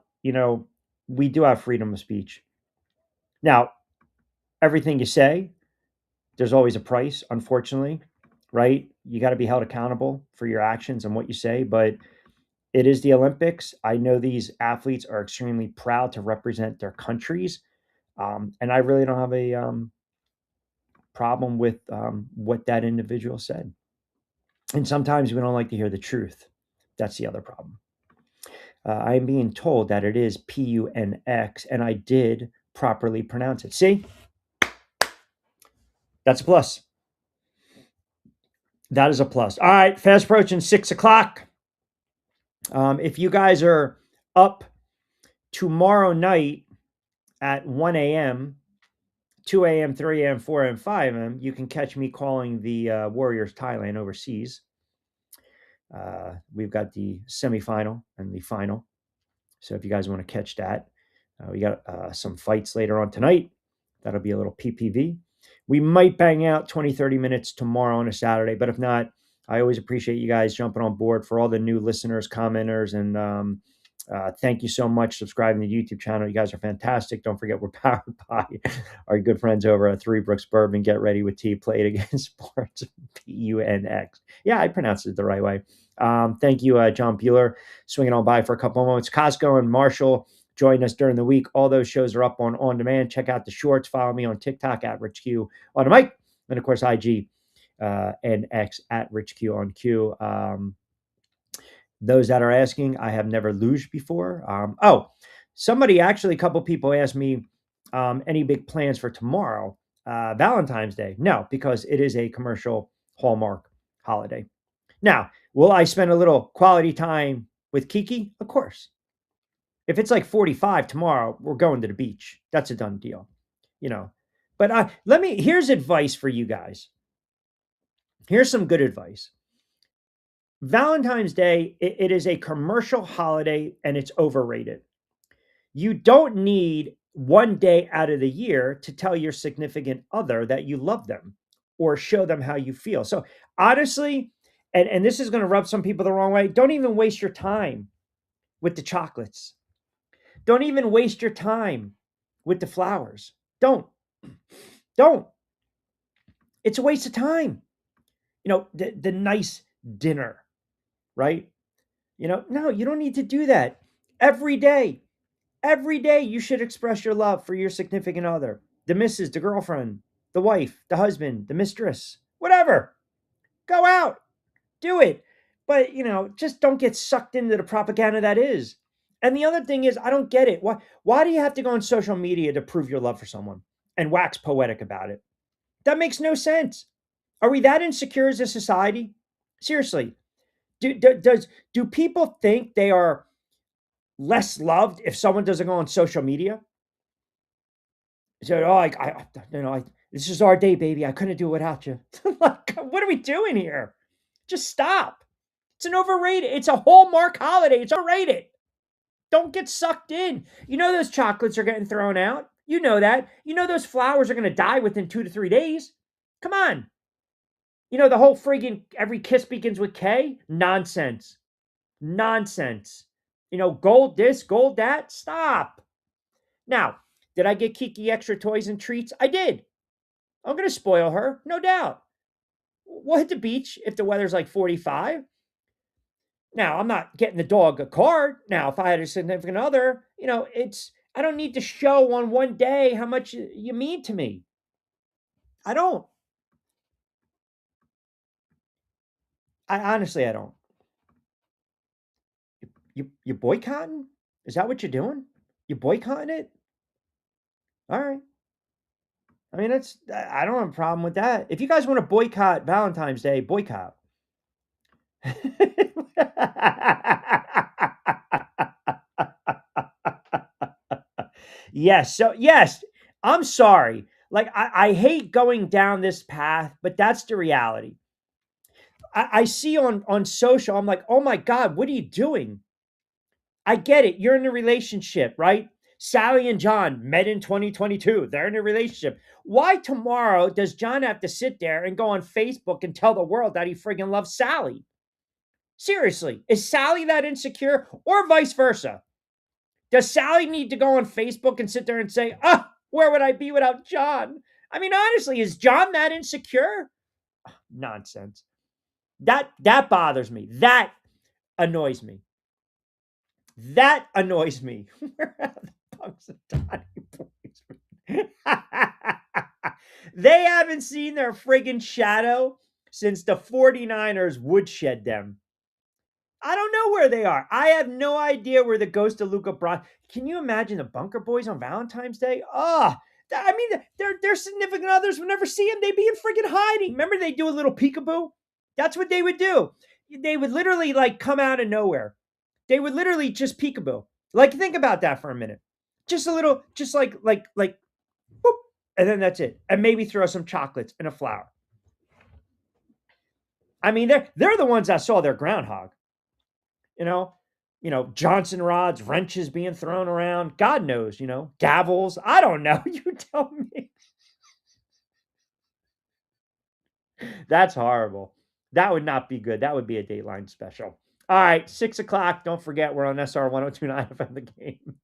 we do have freedom of speech. Now, everything you say, there's always a price, unfortunately, right? You got to be held accountable for your actions and what you say, but it is the Olympics. I know these athletes are extremely proud to represent their countries. And I really don't have a problem with what that individual said. And sometimes we don't like to hear the truth. That's the other problem. I am being told that it is P-U-N-X, and I did properly pronounce it. See? That's a plus. That is a plus. All right, fast approaching 6 o'clock. If you guys are up tomorrow night at 1 a.m., 2 a.m., 3 a.m., 4 a.m., 5 a.m., you can catch me calling the Warriors Thailand overseas. We've got the semifinal and the final. So if you guys want to catch that, we got some fights later on tonight. That'll be a little PPV. We might bang out 20, 30 minutes tomorrow on a Saturday, but if not, I always appreciate you guys jumping on board. For all the new listeners, commenters, and thank you so much subscribing to the YouTube channel. You guys are fantastic. Don't forget we're powered by our good friends over at Three Brooks Bourbon. Get ready with tea. Play it against sports. P-U-N-X. Yeah, I pronounced it the right way. Thank you, John Bueller, swinging on by for a couple of moments. Costco and Marshall join us during the week. All those shows are up on demand. Check out the shorts. Follow me on TikTok at Rich Q on the mic. And of course, IG and X at Rich Q on Q. Those that are asking, I have never luged before. Somebody actually, a couple people asked me any big plans for tomorrow, Valentine's Day. No, because it is a commercial Hallmark holiday. Now, will I spend a little quality time with Kiki? Of course. If it's like 45 tomorrow, we're going to the beach. That's a done deal. you know. But here's advice for you guys. Here's some good advice. Valentine's Day, it is a commercial holiday and it's overrated. You don't need one day out of the year to tell your significant other that you love them or show them how you feel. So honestly, and this is going to rub some people the wrong way, don't even waste your time with the chocolates. Don't even waste your time with the flowers. Don't. Don't. It's a waste of time. The nice dinner, right? No, you don't need to do that. Every day, every day you should express your love for your significant other, the missus, the girlfriend, the wife, the husband, the mistress, whatever. Go out, do it. But, just don't get sucked into the propaganda that is. And the other thing is, I don't get it. Why do you have to go on social media to prove your love for someone and wax poetic about it? That makes no sense. Are we that insecure as a society? Seriously, do people think they are less loved if someone doesn't go on social media? So, this is our day, baby. I couldn't do it without you. Like, what are we doing here? Just stop. It's a Hallmark holiday. It's overrated. Don't get sucked in. Those chocolates are getting thrown out. You know that. Those flowers are going to die within 2 to 3 days. Come on. The whole friggin' every kiss begins with K? Nonsense. Nonsense. Gold this, gold that. Stop. Now, did I get Kiki extra toys and treats? I did. I'm going to spoil her, no doubt. We'll hit the beach if the weather's like 45. Now, I'm not getting the dog a card. Now, if I had a significant other, I don't need to show on one day how much you mean to me. I don't. Honestly, I don't. You boycotting? Is that what you're doing? You boycotting it? All right. I mean, I don't have a problem with that. If you guys want to boycott Valentine's Day, boycott. Yes. So, yes, I'm sorry. Like, I hate going down this path, but that's the reality. I see on social, I'm like, oh my God, what are you doing? I get it. You're in a relationship, right? Sally and John met in 2022. They're in a relationship. Why tomorrow does John have to sit there and go on Facebook and tell the world that he friggin' loves Sally? Seriously, is Sally that insecure or vice versa? Does Sally need to go on Facebook and sit there and say, where would I be without John? I mean, honestly, is John that insecure? Nonsense. That bothers me. That annoys me. That annoys me. Where are the Punks and Donnie boys? They haven't seen their friggin' shadow since the 49ers woodshed them. I don't know where they are. I have no idea where the ghost of Luca Brasi. Can you imagine the Bunker Boys on Valentine's Day? I mean, their significant others would never see them. They'd be in friggin' hiding. Remember, they do a little peekaboo? That's what they would do. They would literally come out of nowhere. They would literally just peekaboo. Think about that for a minute. Just a little, just like, boop, and then that's it. And maybe throw some chocolates and a flower. I mean, they're the ones that saw their groundhog. Johnson rods, wrenches being thrown around. God knows, gavels. I don't know. You tell me. That's horrible. That would not be good. That would be a Dateline special. All right, 6 o'clock. Don't forget, we're on SR 1029 FM The Game.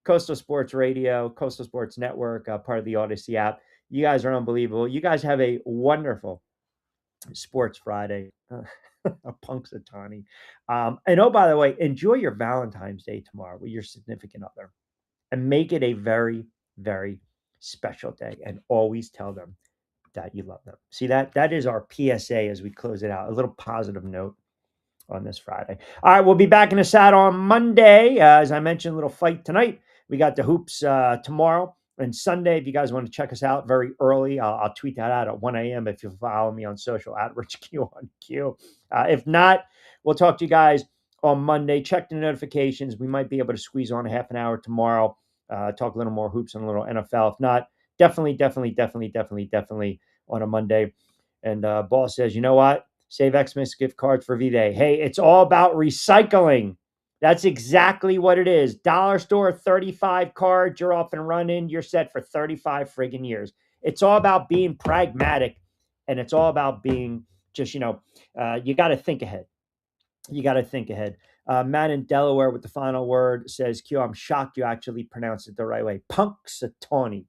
Coastal Sports Radio, Coastal Sports Network, part of the AUDACY app. You guys are unbelievable. You guys have a wonderful Sports Friday. A Punxsutawney. And oh, by the way, enjoy your Valentine's Day tomorrow with your significant other. And make it a very, very special day. And always tell them that you love them. See, that is our PSA as we close it out. A little positive note on this Friday. All right, we'll be back in the saddle on Monday. As I mentioned, a little fight tonight. We got the hoops tomorrow and Sunday. If you guys want to check us out very early, I'll tweet that out at 1 a.m. if you follow me on social at Rich Q1Q. If not, we'll talk to you guys on Monday. Check the notifications. We might be able to squeeze on a half an hour tomorrow. Talk a little more hoops and a little NFL. If not, definitely on a Monday. And boss says, you know what? Save Xmas gift cards for V-Day. Hey, it's all about recycling. That's exactly what it is. Dollar store, 35 cards. You're off and running. You're set for 35 friggin' years. It's all about being pragmatic, and it's all about being just, you got to think ahead. You got to think ahead. Matt in Delaware with the final word says, Q, I'm shocked you actually pronounced it the right way. Punxsutawney.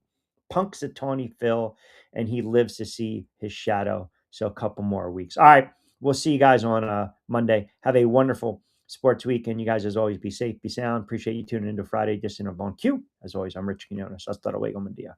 Punxsutawney Phil, and he lives to see his shadow. So a couple more weeks. All right. We'll see you guys on Monday. Have a wonderful sports weekend. You guys, as always, be safe, be sound. Appreciate you tuning into Friday edition of On Q. As always, I'm Rich Quinones. Hasta luego, buen día.